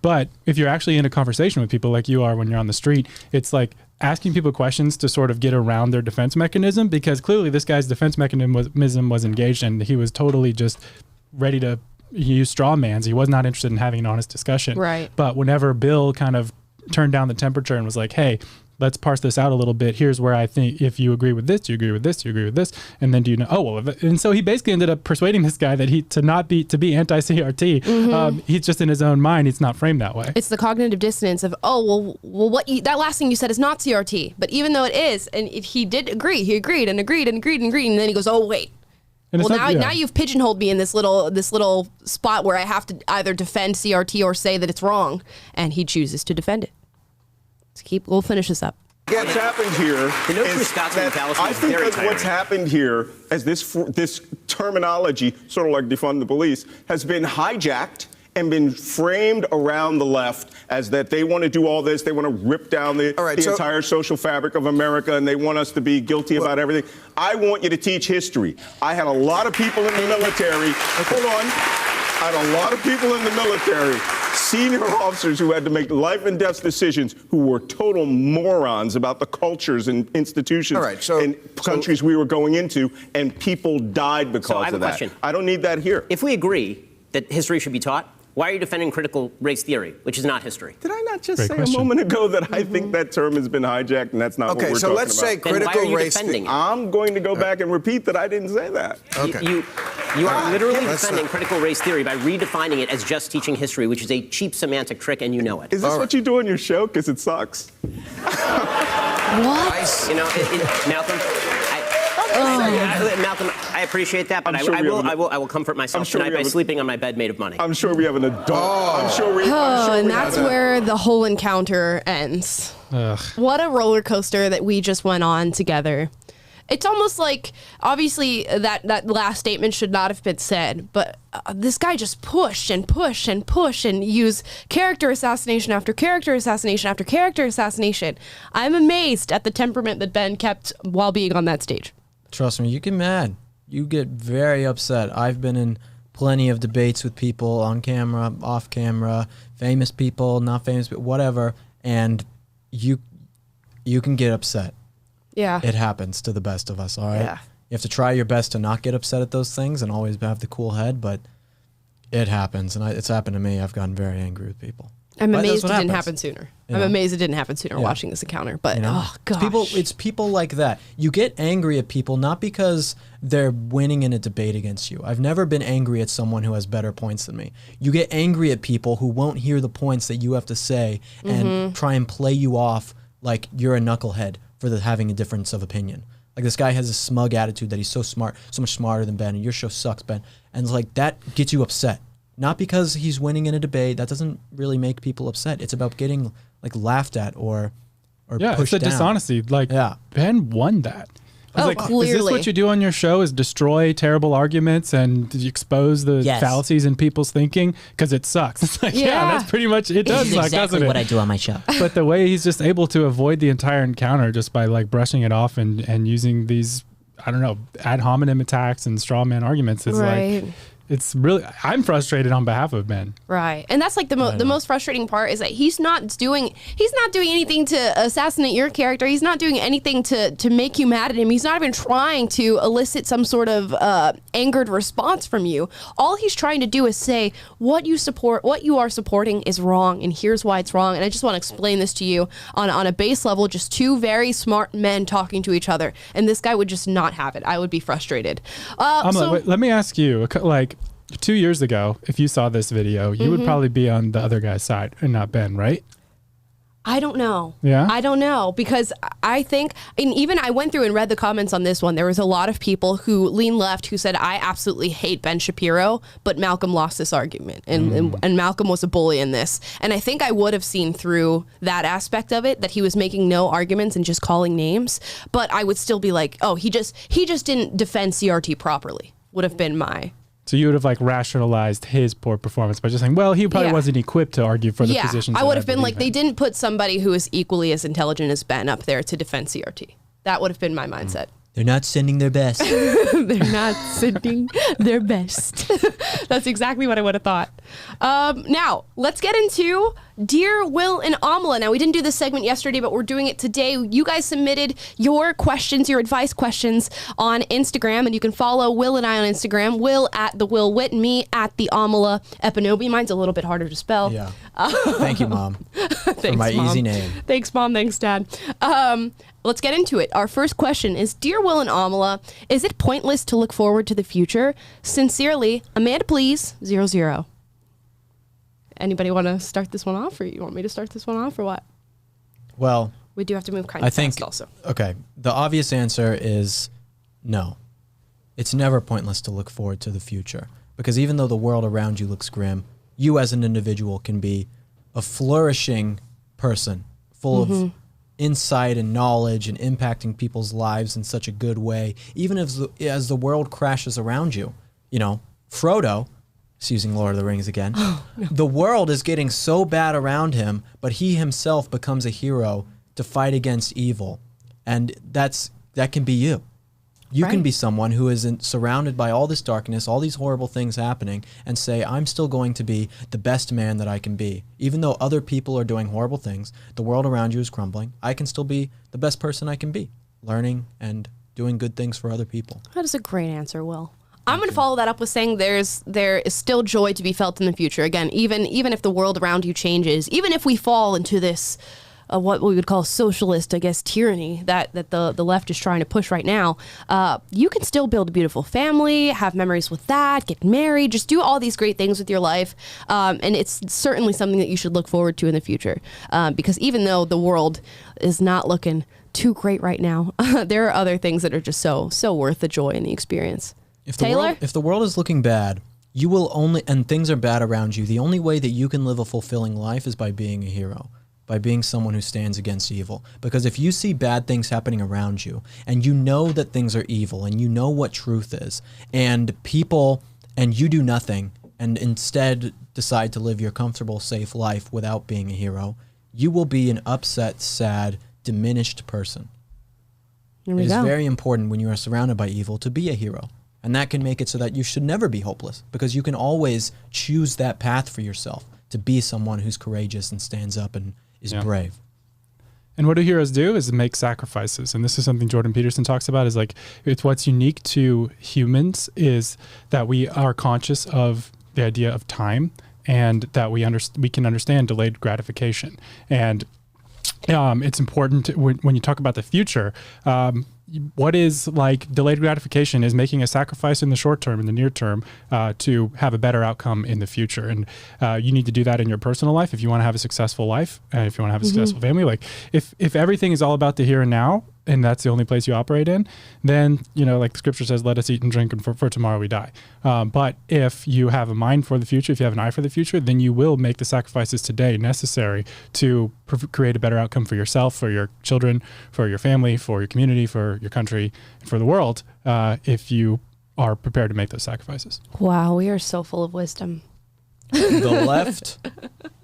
But if you're actually in a conversation with people like you are when you're on the street, it's like asking people questions to sort of get around their defense mechanism, because clearly this guy's defense mechanism was engaged and he was totally just ready to use straw mans. He was not interested in having an honest discussion. Right. But whenever Bill kind of turned down the temperature and was like, hey, let's parse this out a little bit. Here's where I think if you agree with this, you agree with this, you agree with this, and then do you know? Oh well, and so he basically ended up persuading this guy that to be anti-CRT. He's just in his own mind. He's not framed that way. It's the cognitive dissonance of that last thing you said is not CRT, but even though it is, and if he did agree, he agreed and agreed and agreed and agreed, and then he goes, oh wait. And well, now you've pigeonholed me in this little spot where I have to either defend CRT or say that it's wrong, and he chooses to defend it. We'll finish this up. What's happened here is that I think that what's happened here as this terminology, sort of like defund the police, has been hijacked and been framed around the left as that they want to do all this, they want to rip down the entire social fabric of America, and they want us to be guilty about everything. I want you to teach history. I had a lot of people in the military. Hold on. I had a lot of people in the military, senior officers who had to make life and death decisions, who were total morons about the cultures and institutions and countries we were going into, and people died because of that. So I have a question. I don't need that here. If we agree that history should be taught, why are you defending critical race theory, which is not history? Did I not just say a moment ago that I think that term has been hijacked and that's not what we're talking about? Okay, so let's say critical race theory. I'm going to go back and repeat that I didn't say that. Okay. You are literally defending critical race theory by redefining it as just teaching history, which is a cheap semantic trick, and you know it. Is this what you do on your show? Because it sucks. What? Malcolm, Malcolm, I appreciate that, but I will comfort myself tonight by sleeping on my bed made of money. I'm sure we have an adult. And that's where the whole encounter ends. Ugh. What a roller coaster that we just went on together. It's almost like, obviously, that last statement should not have been said, but this guy just pushed and pushed and pushed and used character assassination after character assassination after character assassination. I'm amazed at the temperament that Ben kept while being on that stage. Trust me, you get mad. You get very upset. I've been in plenty of debates with people on camera, off camera, famous people, not famous, but whatever, and you can get upset. Yeah. It happens to the best of us, all right? Yeah. You have to try your best to not get upset at those things and always have the cool head, but it happens, and it's happened to me. I've gotten very angry with people. I'm But that's amazed it what didn't happens. happen sooner. You I'm know? amazed it didn't happen sooner watching this encounter, but You know? oh gosh. It's people like that. You get angry at people not because they're winning in a debate against you. I've never been angry at someone who has better points than me. You get angry at people who won't hear the points that you have to say and try and play you off like you're a knucklehead for having a difference of opinion. Like this guy has a smug attitude that he's so smart, so much smarter than Ben, and your show sucks, Ben. And it's like that gets you upset. Not because he's winning in a debate. That doesn't really make people upset. It's about getting like laughed at or Yeah, pushed it's a down. dishonesty. Like, Ben won that. I was clearly. Is this what you do on your show, is destroy terrible arguments and expose the Yes. fallacies in people's thinking? Because it sucks. It's like, yeah, that's pretty much, it does This is suck, exactly doesn't it? what I do on my show. But the way he's just able to avoid the entire encounter just by like brushing it off and using these, I don't know, ad hominem attacks and straw man arguments is Right. like, it's really, I'm frustrated on behalf of Ben. Right. And that's like the most frustrating part is that he's not doing anything to assassinate your character. He's not doing anything to make you mad at him. He's not even trying to elicit some sort of angered response from you. All he's trying to do is say what you are supporting is wrong, and here's why it's wrong. And I just want to explain this to you on a base level, just two very smart men talking to each other. And this guy would just not have it. I would be frustrated. Wait, let me ask you, like 2 years ago, if you saw this video, you would probably be on the other guy's side and not Ben, right? I don't know. Yeah? I don't know, because I think, and even I went through and read the comments on this one. There was a lot of people who lean left who said, I absolutely hate Ben Shapiro, but Malcolm lost this argument. And Malcolm was a bully in this. And I think I would have seen through that aspect of it, that he was making no arguments and just calling names. But I would still be like, oh, he just didn't defend CRT properly, would have been my... So you would have like rationalized his poor performance by just saying, well, he probably Yeah. wasn't equipped to argue for the positions. I would have been believe like, they in. didn't put somebody who is equally as intelligent as Ben up there to defend CRT. That would have been my mindset. They're not sending their best. They're not sending their best. That's exactly what I would have thought. Now, let's get into Dear Will and Amala. Now, we didn't do this segment yesterday, but we're doing it today. You guys submitted your questions, your advice questions on Instagram, and you can follow Will and I on Instagram. Will at the Will Witt, and me at the Amala Epinobi. Mine's a little bit harder to spell. Yeah. Thank you, Mom, for my Mom. easy name. Thanks, Mom. Thanks, Dad. Let's get into it. Our first question is, Dear Will and Amala, is it pointless to look forward to the future? Sincerely, Amanda, please, 00. Anybody want to start this one off, or you want me to start this one off, or what? Well, We do have to move kind I of think fast also. Okay, the obvious answer is no. It's never pointless to look forward to the future, because even though the world around you looks grim, you as an individual can be a flourishing person full of insight and knowledge and impacting people's lives in such a good way, even as the world crashes around you. You know, Frodo, using Lord of the Rings again, the world is getting so bad around him, but he himself becomes a hero to fight against evil. And that can be you. You can Right. be someone who is surrounded by all this darkness, all these horrible things happening, and say, I'm still going to be the best man that I can be. Even though other people are doing horrible things, the world around you is crumbling, I can still be the best person I can be, learning and doing good things for other people. That is a great answer, Will. I'm going to follow that up with saying there is still joy to be felt in the future. Again, even if the world around you changes, even if we fall into this what we would call socialist, I guess, tyranny that the left is trying to push right now, you can still build a beautiful family, have memories with that, get married, just do all these great things with your life. And it's certainly something that you should look forward to in the future. Because even though the world is not looking too great right now. There are other things that are just so worth the joy and the experience. If Taylor? if the world is looking bad, you will only, and things are bad around you, the only way that you can live a fulfilling life is by being a hero, by being someone who stands against evil. Because if you see bad things happening around you, and you know that things are evil, and you know what truth is, and you do nothing, and instead decide to live your comfortable, safe life without being a hero, you will be an upset, sad, diminished person. There It we is go. very important when you are surrounded by evil to be a hero. And that can make it so that you should never be hopeless, because you can always choose that path for yourself to be someone who's courageous and stands up and is brave. And what do heroes do is make sacrifices. And this is something Jordan Peterson talks about, is like, it's what's unique to humans is that we are conscious of the idea of time, and that we can understand delayed gratification. And it's important when you talk about the future. What is like delayed gratification is making a sacrifice in the short term, in the near term, to have a better outcome in the future. And you need to do that in your personal life if you want to have a successful life, and if you want to have a successful family. Like if everything is all about the here and now, and that's the only place you operate in, then, like the scripture says, let us eat and drink, and for tomorrow we die. But if you have a mind for the future, if you have an eye for the future, then you will make the sacrifices today necessary to create a better outcome for yourself, for your children, for your family, for your community, for your country, and for the world, if you are prepared to make those sacrifices. Wow, we are so full of wisdom. The left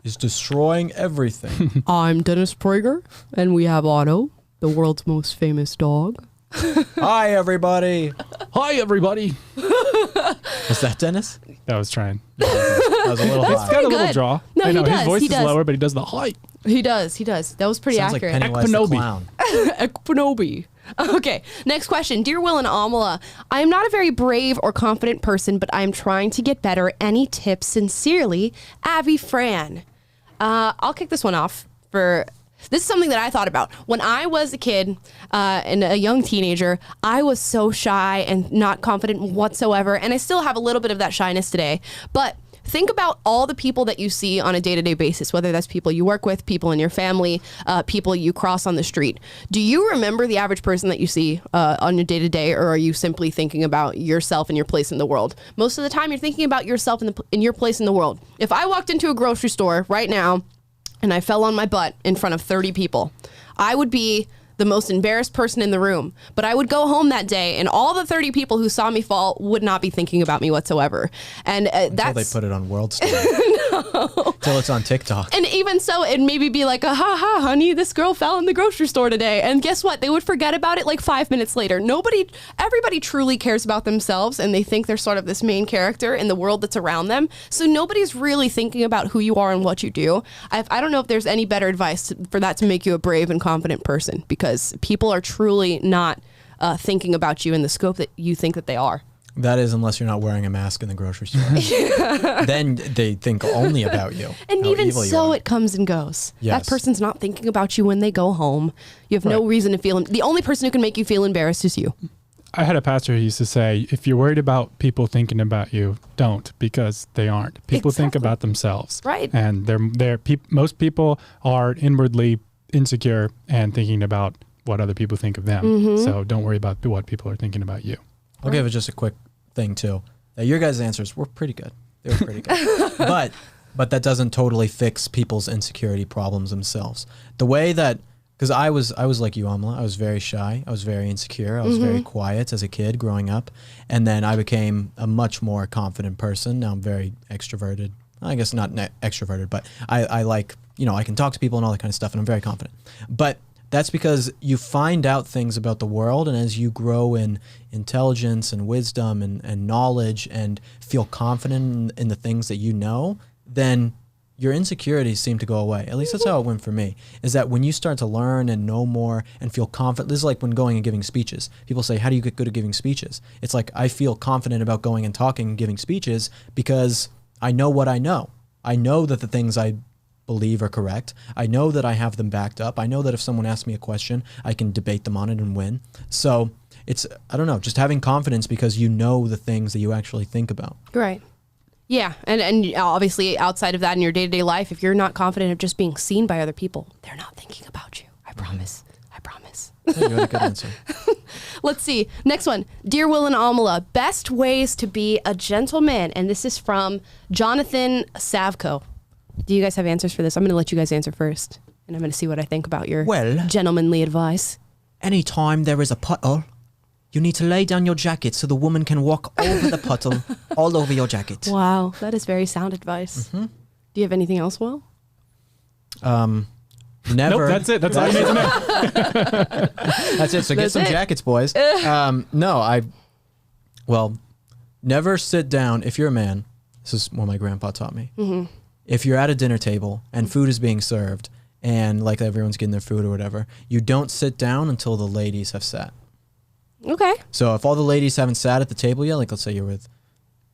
is destroying everything. I'm Dennis Prager, and we have Otto, the world's most famous dog. Hi, everybody. Hi, everybody. Was that Dennis? That was trying. That was a little It's high. got a little good. draw. No, I know he his does, voice he is does. lower, but he does the hi. He does. That was pretty Sounds accurate. like Pennywise the Ekpanobi. clown. Ekpanobi. Okay, next question. Dear Will and Amala, I am not a very brave or confident person, but I am trying to get better. Any tips? Sincerely, Abby Fran. I'll kick this one off. This is something that I thought about. When I was a kid and a young teenager, I was so shy and not confident whatsoever, and I still have a little bit of that shyness today. But think about all the people that you see on a day-to-day basis, whether that's people you work with, people in your family, people you cross on the street. Do you remember the average person that you see on your day-to-day, or are you simply thinking about yourself and your place in the world? Most of the time, you're thinking about yourself in your place in the world. If I walked into a grocery store right now and I fell on my butt in front of 30 people, I would be the most embarrassed person in the room. But I would go home that day, and all the 30 people who saw me fall would not be thinking about me whatsoever. And Until they put it on World Star. Until it's on TikTok. And even so, it'd maybe be like, ha ha, honey, this girl fell in the grocery store today. And guess what? They would forget about it like 5 minutes later. Everybody truly cares about themselves, and they think they're sort of this main character in the world that's around them. So nobody's really thinking about who you are and what you do. I don't know if there's any better advice for that to make you a brave and confident person, because people are truly not thinking about you in the scope that you think that they are. That is, unless you're not wearing a mask in the grocery store. Then they think only about you. And how even evil you so, are. it comes and goes. Yes. That person's not thinking about you when they go home. You have no reason to feel. The only person who can make you feel embarrassed is you. I had a pastor who used to say, if you're worried about people thinking about you, don't, because they aren't. People think Exactly. about themselves. Right. And most people are inwardly insecure and thinking about what other people think of them. Mm-hmm. So don't worry about what people are thinking about you. I'll give it just a quick thing too. Your guys' answers were pretty good. They were pretty good. But that doesn't totally fix people's insecurity problems themselves. The way that, because I was like you, Amala. I was very shy. I was very insecure. I was very quiet as a kid growing up. And then I became a much more confident person. Now I'm very extroverted. I guess not extroverted, but I like, I can talk to people and all that kind of stuff, and I'm very confident. But that's because you find out things about the world, and as you grow in intelligence and wisdom and knowledge and feel confident in the things that you know, then your insecurities seem to go away. At least that's how it went for me, is that when you start to learn and know more and feel confident, this is like when going and giving speeches. People say, how do you get good at giving speeches? It's like, I feel confident about going and talking and giving speeches because I know what I know. I know that the things I believe are correct. I know that I have them backed up. I know that if someone asks me a question, I can debate them on it and win. So it's, I don't know, just having confidence because you know the things that you actually think about. Right. Yeah. And obviously outside of that in your day-to-day life, if you're not confident of just being seen by other people, they're not thinking about you. I promise. promise. You had a good answer. Let's see. Next one. Dear Will and Amala, best ways to be a gentleman. And this is from Jonathan Savko. Do you guys have answers for this? I'm going to let you guys answer first. And I'm going to see what I think about your gentlemanly advice. Anytime there is a puddle, you need to lay down your jacket so the woman can walk over the puddle all over your jacket. Wow. That is very sound advice. Do you have anything else, Will? Never. Nope, that's it. That's all you need to know. That's it. So get some jackets, boys. Never sit down. If you're a man, this is what my grandpa taught me. If you're at a dinner table and food is being served and like everyone's getting their food or whatever, you don't sit down until the ladies have sat. Okay. So if all the ladies haven't sat at the table yet, like let's say you're with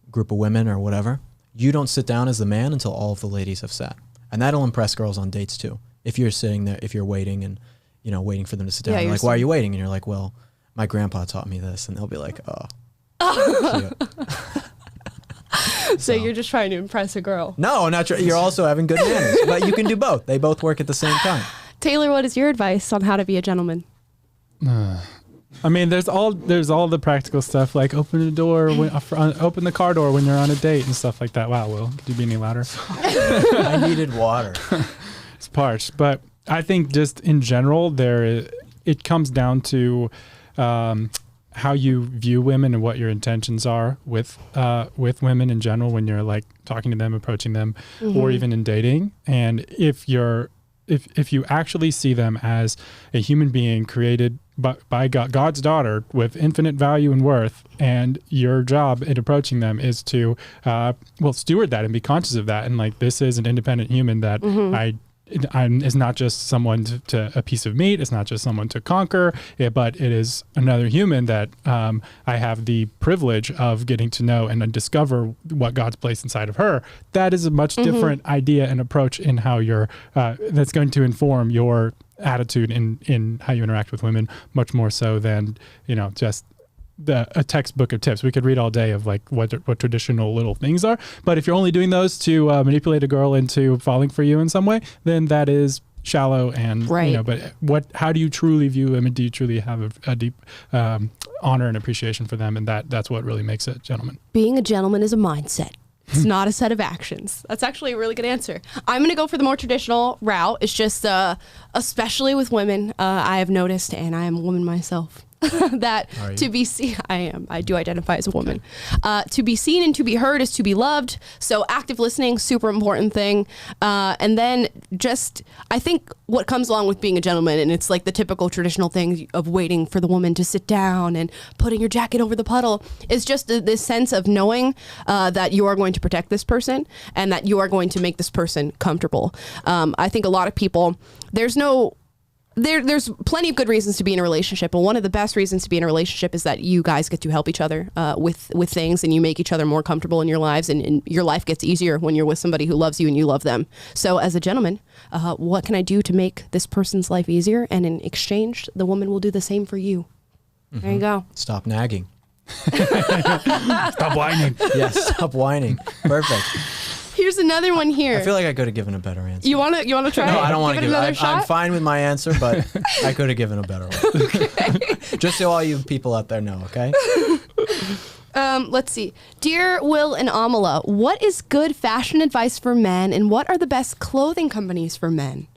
a group of women or whatever, you don't sit down as the man until all of the ladies have sat. And that'll impress girls on dates too. If you're sitting there, if you're waiting and, waiting for them to sit down, like, why are you waiting? And you're like, well, my grandpa taught me this. And they'll be like, oh. So you're just trying to impress a girl. No, not true. You're also having good manners. But you can do both. They both work at the same time. Taylor, what is your advice on how to be a gentleman? I mean, there's all the practical stuff, like open the door, open the car door when you're on a date and stuff like that. Wow, Will, could you be any louder? I needed water. It's parched, but I think just in general, it comes down to how you view women and what your intentions are with women in general when you're like talking to them, approaching them, or even in dating. And if you actually see them as a human being created by God's daughter with infinite value and worth, and your job in approaching them is to steward that and be conscious of that, and like, this is an independent human that is not just someone to a piece of meat. It's not just someone to conquer, but it is another human that I have the privilege of getting to know and discover what God's placed inside of her. That is a much different idea and approach in how that's going to inform your attitude in how you interact with women, much more so than, just a textbook of tips. We could read all day of like what traditional little things are, but if you're only doing those to manipulate a girl into falling for you in some way, then that is shallow and but how do you truly view them, and do you truly have a deep honor and appreciation for them? And that's what really makes it gentleman. Being a gentleman is a mindset. It's not a set of actions. That's actually a really good answer. I'm going to go for the more traditional route. It's just, especially with women, I have noticed, and I am a woman myself, that to be seen, I do identify as a woman. To be seen and to be heard is to be loved. So active listening, super important thing. And then I think what comes along with being a gentleman, and it's like the typical traditional thing of waiting for the woman to sit down and putting your jacket over the puddle, is just this sense of knowing that you are going to protect this person and that you are going to make this person comfortable. I think a lot of people, there's plenty of good reasons to be in a relationship, and one of the best reasons to be in a relationship is that you guys get to help each other with things, and you make each other more comfortable in your lives, and your life gets easier when you're with somebody who loves you and you love them. So as a gentleman, what can I do to make this person's life easier? And in exchange, the woman will do the same for you. There you go. Stop nagging. Stop whining. Yes, stop whining. Perfect. Here's another one here. I feel like I could have given a better answer. You want to try? No, I don't want to give it another shot. I'm fine with my answer, but I could have given a better one. Okay. Just so all you people out there know, okay? Let's see. Dear Will and Amala, what is good fashion advice for men, and what are the best clothing companies for men?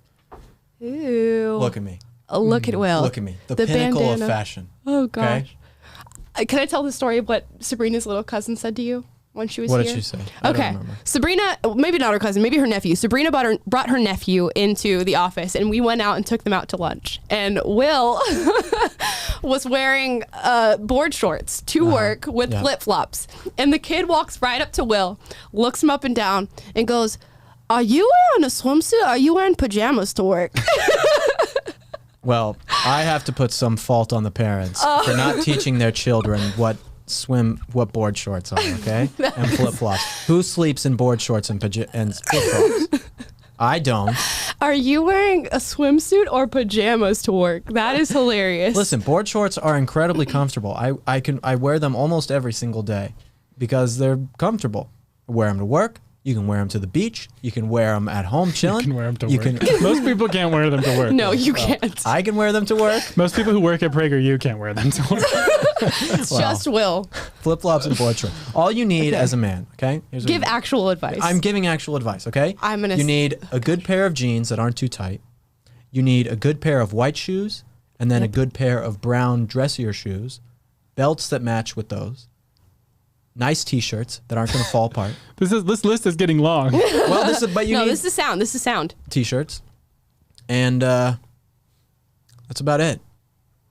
Ooh. Look at me. Look at Will. Look at me. The pinnacle bandana. of fashion. Oh, gosh. Okay? Can I tell the story of what Sabrina's little cousin said to you when she was What here? did she say? I don't remember. Sabrina, maybe not her cousin, maybe her nephew. Sabrina brought her nephew into the office, and we went out and took them out to lunch. And Will was wearing board shorts to work with flip-flops. And the kid walks right up to Will, looks him up and down, and goes, "Are you wearing a swimsuit? Or are you wearing pajamas to work?" Well, I have to put some fault on the parents for not teaching their children what board shorts are, okay? And flip-flops. Who sleeps in board shorts and flip-flops? I don't. Are you wearing a swimsuit or pajamas to work? That is hilarious. Listen, board shorts are incredibly comfortable. I wear them almost every single day because they're comfortable. I wear them to work. You can wear them to the beach. You can wear them at home chilling. You can wear them to work. Most people can't wear them to work. No, you can't. I can wear them to work. Most people who work at PragerU can't wear them to work. It's just Will. Flip-flops and board shorts. All you need as a man, okay? Here's what Give you need. actual advice. I'm giving actual advice, okay? You need a good pair of jeans that aren't too tight. You need a good pair of white shoes, and then a good pair of brown dressier shoes, belts that match with those. Nice T-shirts that aren't going to fall apart. This list is getting long. Well, but you need this is sound. This is sound. T-shirts, and that's about it.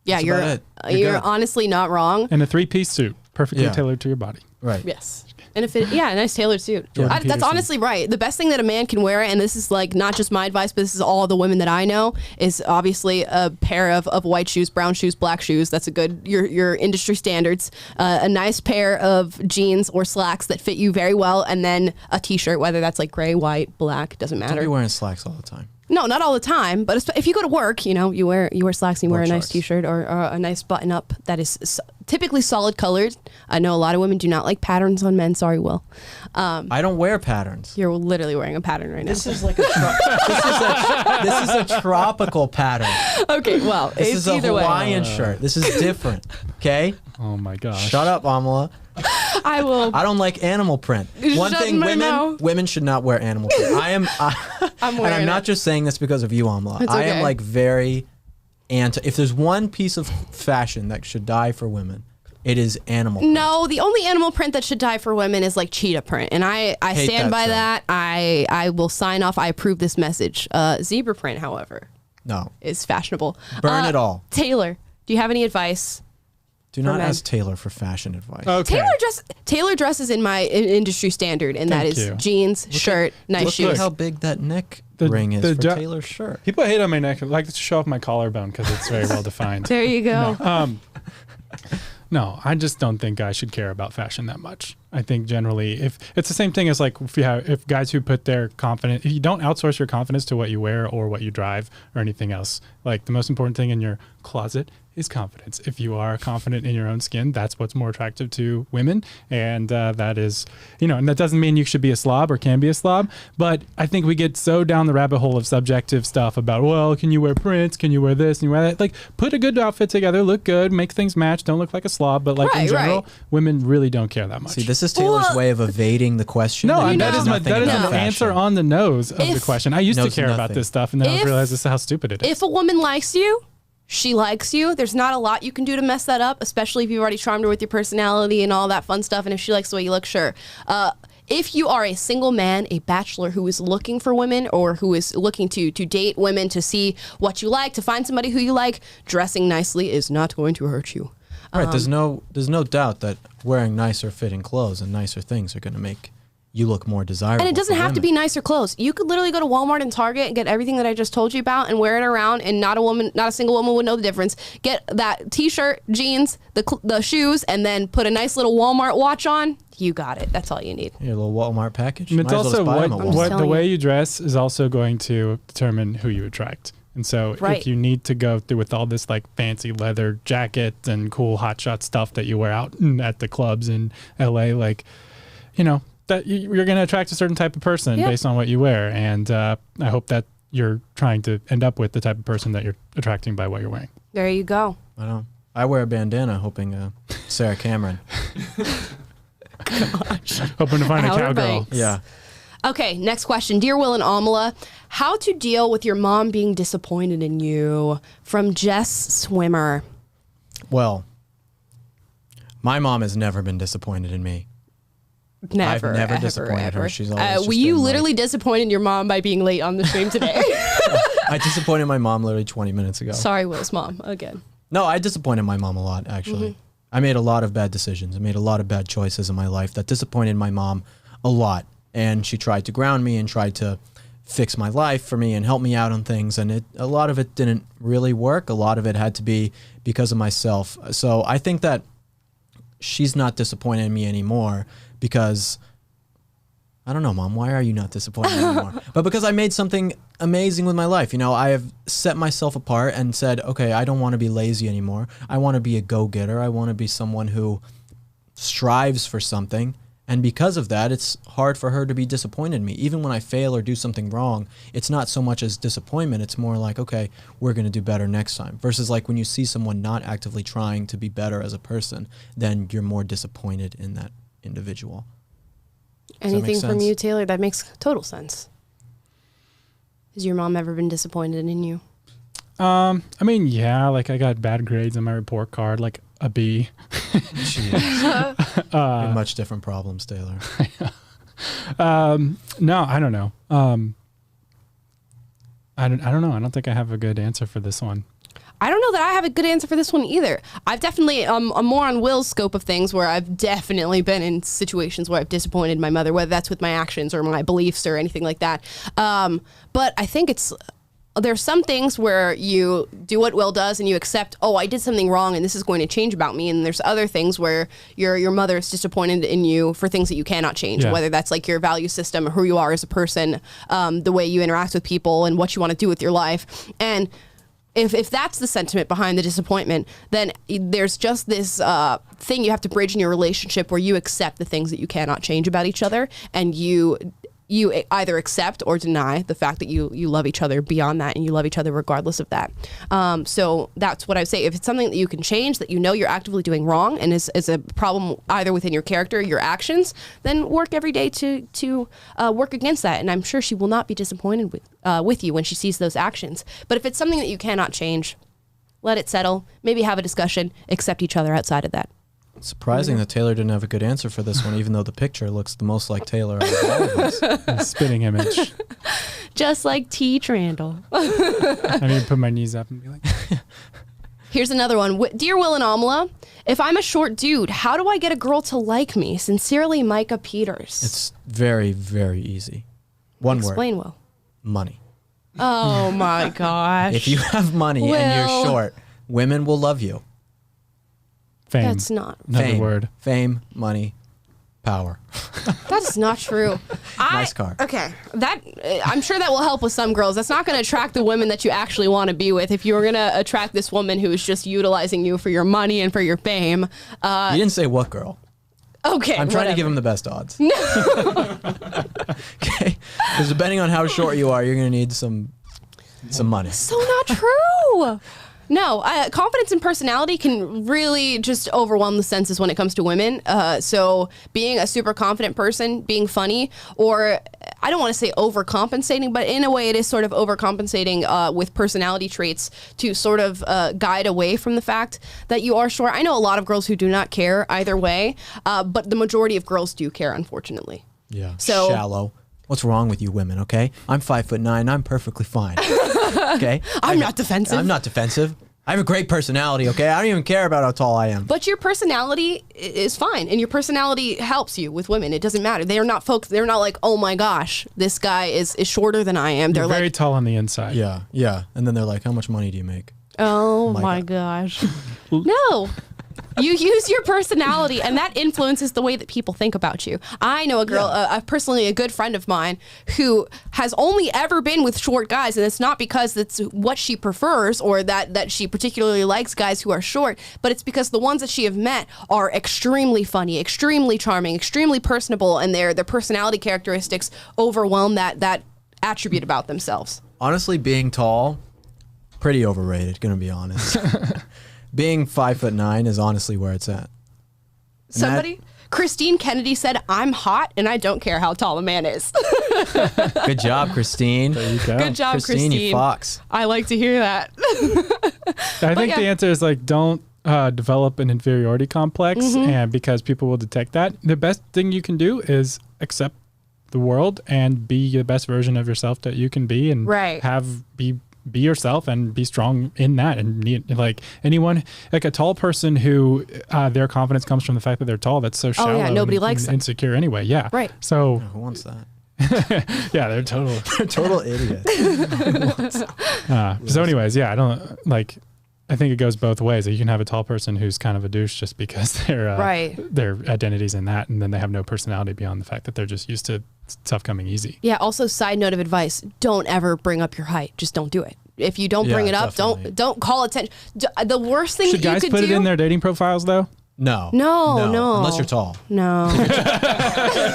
Yeah, That's you're about it. you're good. honestly not wrong. And a 3-piece suit, perfectly Yeah. tailored to your body. Right. Yes. And if it, a nice tailored suit. Jordan That's Peterson. honestly right. The best thing that a man can wear, and this is like not just my advice, but this is all the women that I know, is obviously a pair of white shoes, brown shoes, black shoes. That's a good, your industry standards. A nice pair of jeans or slacks that fit you very well, and then a t-shirt, whether that's like gray, white, black, doesn't Don't matter. be wearing slacks all the time. No, not all the time, but if you go to work, you wear slacks and you wear a Work nice shorts. t-shirt or a nice button up that is typically solid colored. I know a lot of women do not like patterns on men. Sorry, Will. I don't wear patterns. You're literally wearing a pattern right now. This is like this is a tropical pattern. Okay, well, This it's is a either way. Hawaiian shirt. This is different. Okay? Oh my gosh. Shut up, Amala. I will. I don't like animal print. One Shut thing, my mouth. women should not wear animal print. I'm and wearing I'm not it. just saying this because of you, Amala. It's I am okay. like very anti. If there's one piece of fashion that should die for women, it is animal print. No, the only animal print that should die for women is like cheetah print, and I Hate stand that by term. that. I will sign off. I approve this message. Zebra print, however, No. is fashionable. Burn it all. Taylor, do you have any advice? Do not men. ask Taylor for fashion advice. Okay. Taylor dresses in my industry standard, and that Thank is you. jeans, shirt, nice Look shoes. at how big that neck The- ring is the for jo- Taylor's shirt. People hate on my neck. I like to show off my collarbone because it's very well defined. There you go. No, I just don't think guys should care about fashion that much. I think generally, if it's the same thing as like if guys who put their confidence, if you don't outsource your confidence to what you wear or what you drive or anything else, like the most important thing in your closet is confidence. If you are confident in your own skin, that's what's more attractive to women, and that is, and that doesn't mean you should be a slob or can be a slob, but I think we get so down the rabbit hole of subjective stuff about, well, can you wear prints? Can you wear this? Can you wear that? Like, put a good outfit together, look good, make things match, don't look like a slob, but like in Right, general, right. women really don't care that much. See, this is Taylor's Well- way of evading the question. no, he and that knows is nothing an about answer fashion. on the nose of the If- question. I used to Knows care about nothing. this stuff, and then I If- realized this is how stupid it is. If a woman likes you, she likes you. There's not a lot you can do to mess that up, especially if you've already charmed her with your personality and all that fun stuff. And if she likes the way you look, sure. If you are a single man, a bachelor who is looking for women or who is looking to date women to see what you like, to find somebody who you like, dressing nicely is not going to hurt you. Right. There's no doubt that wearing nicer fitting clothes and nicer things are going to make you look more desirable. And it doesn't for have to be women. nicer clothes. You could literally go to Walmart and Target and get everything that I just told you about and wear it around, and not a single woman would know the difference. Get that t-shirt, jeans, the shoes, and then put a nice little Walmart watch on. You got it. That's all you need. Your little Walmart package. And it's Might as well also just buy what, them at just what Walmart. the telling way you. you dress is also going to determine who you attract. And so Right. if you need to go through with all this like fancy leather jacket and cool hotshot stuff that you wear out at the clubs in LA, like, that you're going to attract a certain type of person Yeah. based on what you wear. And I hope that you're trying to end up with the type of person that you're attracting by what you're wearing. There you go. I don't. I wear a bandana hoping Sarah Cameron. Hoping to find a Outer cowgirl. Banks. Yeah. Okay, next question. Dear Will and Amala, how to deal with your mom being disappointed in you? From Jess Swimmer. Well, my mom has never been disappointed in me. Never. I've never ever, disappointed her. ever. She's always just Were you been literally like- disappointed your mom by being late on the stream today? I disappointed my mom literally 20 minutes ago. Sorry, Will's mom, again. No, I disappointed my mom a lot, actually. Mm-hmm. I made a lot of bad decisions. I made a lot of bad choices in my life that disappointed my mom a lot. And she tried to ground me and tried to fix my life for me and help me out on things. And a lot of it didn't really work. A lot of it had to be because of myself. So I think that she's not disappointed in me anymore because... I don't know, Mom. Why are you not disappointed anymore? But because I made something amazing with my life. I have set myself apart and said, okay, I don't want to be lazy anymore. I want to be a go-getter. I want to be someone who strives for something. And because of that, it's hard for her to be disappointed in me. Even when I fail or do something wrong, it's not so much as disappointment. It's more like, okay, we're going to do better next time. Versus like when you see someone not actively trying to be better as a person, then you're more disappointed in that individual. Anything from you, Taylor? That makes total sense. Has your mom ever been disappointed in you? I mean, yeah, like I got bad grades on my report card, like a B. Jeez. Much different problems, Taylor. No, I don't know. I don't know. I don't think I have a good answer for this one. I don't know that I have a good answer for this one either. I've definitely, I'm more on Will's scope of things, where I've definitely been in situations where I've disappointed my mother, whether that's with my actions or my beliefs or anything like that. But I think there's some things where you do what Will does and you accept, oh, I did something wrong and this is going to change about me. And there's other things where your mother is disappointed in you for things that you cannot change, whether that's like your value system or who you are as a person, the way you interact with people and what you want to do with your life. And if that's the sentiment behind the disappointment, then there's just this thing you have to bridge in your relationship where you accept the things that you cannot change about each other, and you either accept or deny the fact that you love each other beyond that, and you love each other regardless of that. So that's what I say. If it's something that you can change, that you know you're actively doing wrong and is a problem either within your character or your actions, then work every day to work against that. And I'm sure she will not be disappointed with you when she sees those actions. But if it's something that you cannot change, let it settle, maybe have a discussion, accept each other outside of that. Surprising that Taylor didn't have a good answer for this one, even though the picture looks the most like Taylor out of all of us. A spitting image. Just like Teach Randall. I need to put my knees up and be like... Here's another one. Dear Will and Amala, if I'm a short dude, how do I get a girl to like me? Sincerely, Micah Peters. It's very, very easy. One word. Explain, Will. Money. Oh my gosh. If you have money and you're short, women will love you. Fame. That's not another word. Fame, money, power. That's not true. Nice car. Okay, I'm sure that will help with some girls. That's not going to attract the women that you actually want to be with. If you were going to attract this woman who is just utilizing you for your money and for your fame. You didn't say what girl. Okay, I'm trying to give him the best odds. No. Okay, because depending on how short you are, you're going to need some money. So not true. No, confidence and personality can really just overwhelm the senses when it comes to women. So being a super confident person, being funny, or I don't want to say overcompensating, but in a way it is sort of overcompensating with personality traits to sort of guide away from the fact that you are short. I know a lot of girls who do not care either way, but the majority of girls do care, unfortunately. Yeah, so shallow. What's wrong with you women, okay? I'm 5'9", I'm perfectly fine. Okay? I'm not defensive. I'm not defensive. I have a great personality, okay? I don't even care about how tall I am. But your personality is fine, and your personality helps you with women. It doesn't matter. They are not folks. They're not like, oh my gosh, this guy is shorter than I am. They're like, very tall on the inside. Yeah. And then they're like, how much money do you make? Oh my gosh. No. You use your personality, and that influences the way that people think about you. I know a girl, personally a good friend of mine, who has only ever been with short guys, and it's not because it's what she prefers or that she particularly likes guys who are short, but it's because the ones that she have met are extremely funny, extremely charming, extremely personable, and their personality characteristics overwhelm that attribute about themselves. Honestly, being tall, pretty overrated, gonna be honest. Being 5'9" is honestly where it's at. Christine Kennedy said, I'm hot and I don't care how tall a man is. Good job, Christine. There you go. Good job, Christine. You fox. I like to hear that. I think the answer is like, don't develop an inferiority complex, and because people will detect that. The best thing you can do is accept the world and be the best version of yourself that you can be, and be yourself and be strong in that. And like anyone, like a tall person who their confidence comes from the fact that they're tall, that's so shallow. Oh yeah, nobody likes and insecure anyway. Yeah. Right. So who wants that? Yeah, they're total idiots. So anyways, yeah, I think it goes both ways. You can have a tall person who's kind of a douche just because their identity's in that, and then they have no personality beyond the fact that they're just used to stuff coming easy. Yeah. Also, side note of advice: don't ever bring up your height. Just don't do it. If you don't bring it up, definitely. don't call attention. The worst thing Should that you guys could put do, it in their dating profiles though? No. No. Unless you're tall. No.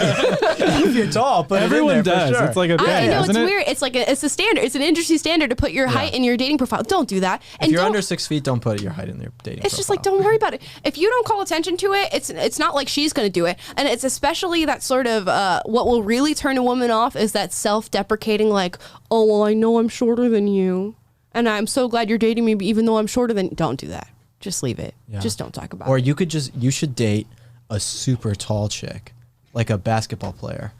If you're tall, but Everyone does. It's like a thing, I know, isn't it's it? weird. It's like it's a standard. It's an industry standard to put your height in your dating profile. Don't do that. If And you're don't, under 6 feet, don't put your height in your dating it's just like, don't worry about it. If you don't call attention to it, it's not like she's going to do it. And it's especially that sort of what will really turn a woman off is that self-deprecating, like, oh, well, I know I'm shorter than you, and I'm so glad you're dating me, even though I'm shorter than. Don't do that. Just leave it. Yeah. Just don't talk about Or it. you should date a super tall chick, like a basketball player,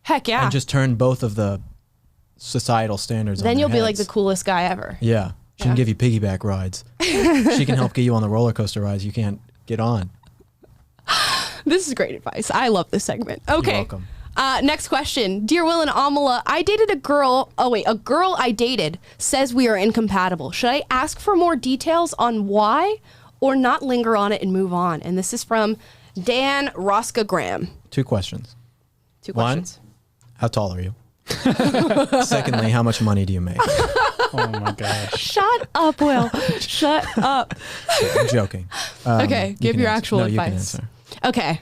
Heck yeah. and just turn both of the societal standards on Then their you'll be like the heads. coolest guy ever. Yeah. She can give you piggyback rides. She can help get you on the roller coaster rides you can't get on. This is great advice. I love this segment. Okay. You're welcome. Next question. Dear Will and Amala, I dated a girl. A girl I dated says we are incompatible. Should I ask for more details on why or not linger on it and move on? And this is from Dan Rosca Graham. 2 questions. 2 One, questions. how tall are you? Secondly, how much money do you make? Oh my gosh. Shut up, Will. Shut up. I'm joking. Okay, you give can your answer. actual No, you can advice. answer. Okay.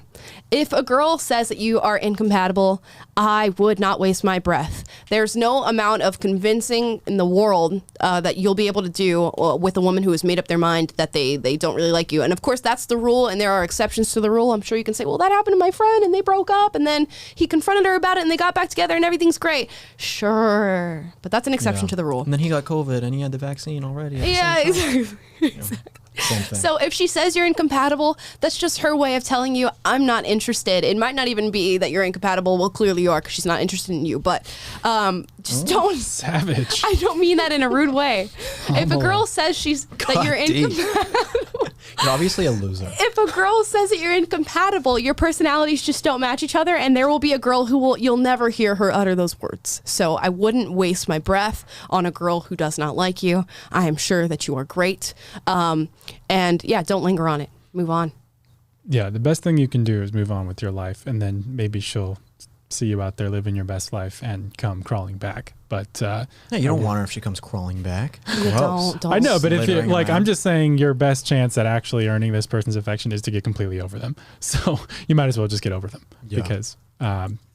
If a girl says that you are incompatible, I would not waste my breath. There's no amount of convincing in the world that you'll be able to do with a woman who has made up their mind that they don't really like you. And of course, that's the rule, and there are exceptions to the rule. I'm sure you can say, well, that happened to my friend, and they broke up, and then he confronted her about it, and they got back together, and everything's great. Sure. But that's an exception Yeah. to the rule. And then he got COVID and he had the vaccine already. at the Yeah, same time. exactly. Same thing. So if she says you're incompatible, that's just her way of telling you, I'm not interested. It might not even be that you're incompatible. Well, clearly you are because she's not interested in you. But just don't. Savage. I don't mean that in a rude way. If a girl says that you're deep. incompatible. You're obviously a loser. If a girl says that you're incompatible, your personalities just don't match each other, and there will be a girl you'll never hear her utter those words. So I wouldn't waste my breath on a girl who does not like you. I am sure that you are great. And yeah, don't linger on it. Move on. Yeah, the best thing you can do is move on with your life, and then maybe she'll see you out there living your best life and come crawling back. But No, you don't want her if she comes crawling back. You Gross. don't. I know, but if you Slithering like, around. I'm just saying your best chance at actually earning this person's affection is to get completely over them. So you might as well just get over them because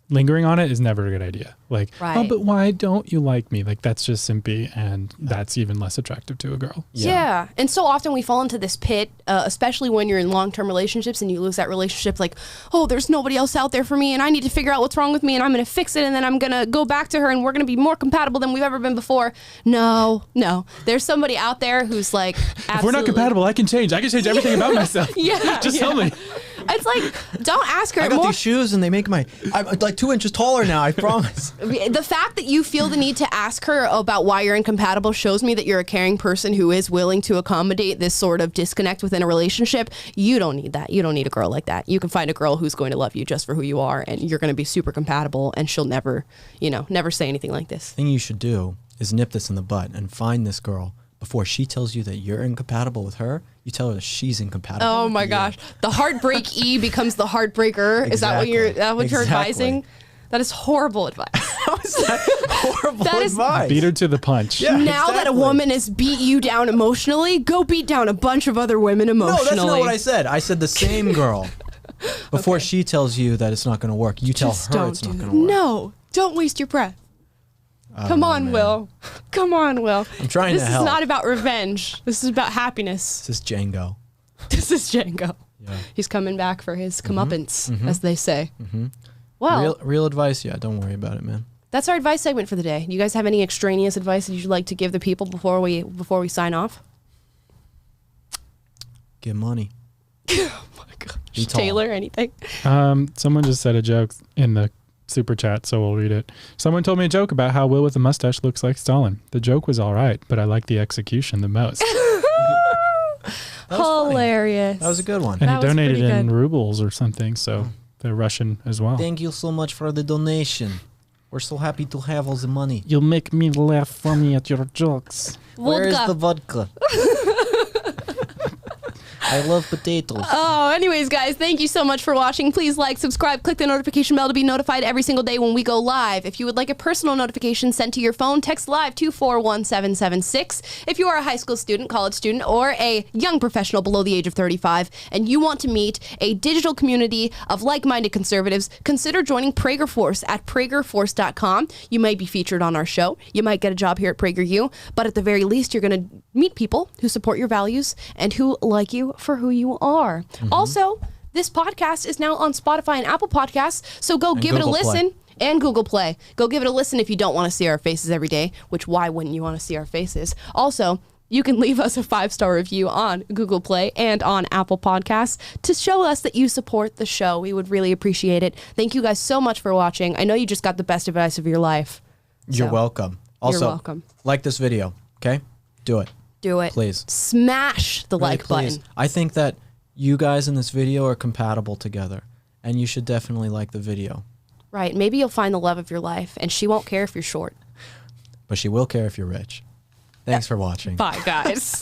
lingering on it is never a good idea. Like, oh, Right. but why don't you like me? Like, that's just simpy, and that's even less attractive to a girl. Yeah. And so often we fall into this pit, especially when you're in long-term relationships and you lose that relationship, like, oh, there's nobody else out there for me and I need to figure out what's wrong with me and I'm going to fix it and then I'm going to go back to her and we're going to be more compatible than we've ever been before. No. There's somebody out there who's like, If we're not compatible, I can change. I can change everything about myself. Yeah. Just tell me. It's like, don't ask her. I got More- these shoes and they make I'm like 2 inches taller now, I promise. The fact that you feel the need to ask her about why you're incompatible shows me that you're a caring person who is willing to accommodate this sort of disconnect within a relationship. You don't need that. You don't need a girl like that. You can find a girl who's going to love you just for who you are, and you're going to be super compatible, and she'll never say anything like this. Thing you should do is nip this in the butt and find this girl before she tells you that you're incompatible with her. You tell her that she's incompatible. Oh with my you. gosh. The heartbreak E becomes the heartbreaker. Is that what you're Exactly. advising? That is horrible advice. Horrible That is- advice. Beat her to the punch. Yeah, Now that a exactly. woman has beat you down emotionally, go beat down a bunch of other women No, emotionally. that's not what I said. I said the same girl. Before she tells you that it's not going to work, you tell Just her don't it's do not that. going to work. No, don't waste your breath. I don't Come know, on, man. Will. Come on, Will. I'm trying This to is help. not about revenge. This is about happiness. This is Django. This is Django. Yeah. He's coming back for his comeuppance, as they say. Well, Real advice, yeah. Don't worry about it, man. that's our advice segment for the day. You guys have any extraneous advice that you'd like to give the people before we sign off? Get money. Oh my gosh. Be tall. Taylor, anything? Someone just said a joke in the super chat, so we'll read it. Someone told me a joke about how Will with a mustache looks like Stalin. The joke was all right, but I like the execution the most. That was funny. Hilarious. That was a good one. And That he was donated pretty in good. rubles or something, so they're Russian as well. Thank you so much for the donation. We're so happy to have all the money. You'll make me laugh funny at your jokes. Where is Vodka. the vodka? I love potatoes. Oh, anyways, guys, thank you so much for watching. Please like, subscribe, click the notification bell to be notified every single day when we go live. If you would like a personal notification sent to your phone, text live to 41776. If you are a high school student, college student, or a young professional below the age of 35, and you want to meet a digital community of like-minded conservatives, consider joining Prager Force at pragerforce.com. You might be featured on our show. You might get a job here at PragerU, but at the very least, you're going to meet people who support your values and who like you for who you are. Also, this podcast is now on Spotify and Apple Podcasts, so go give it a Google Play. listen. And Google Play. Go give it a listen if you don't want to see our faces every day, which why wouldn't you want to see our faces? Also, you can leave us a 5-star review on Google Play and on Apple Podcasts to show us that you support the show. We would really appreciate it. Thank you guys so much for watching. I know you just got the best advice of your life. You're So, welcome. Also, you're welcome. like this video, okay? Do it. Do it. Please. Smash the Really, like please. button. I think that you guys in this video are compatible together, and you should definitely like the video. Right. Maybe you'll find the love of your life, and she won't care if you're short. But she will care if you're rich. Thanks for watching. Bye, guys.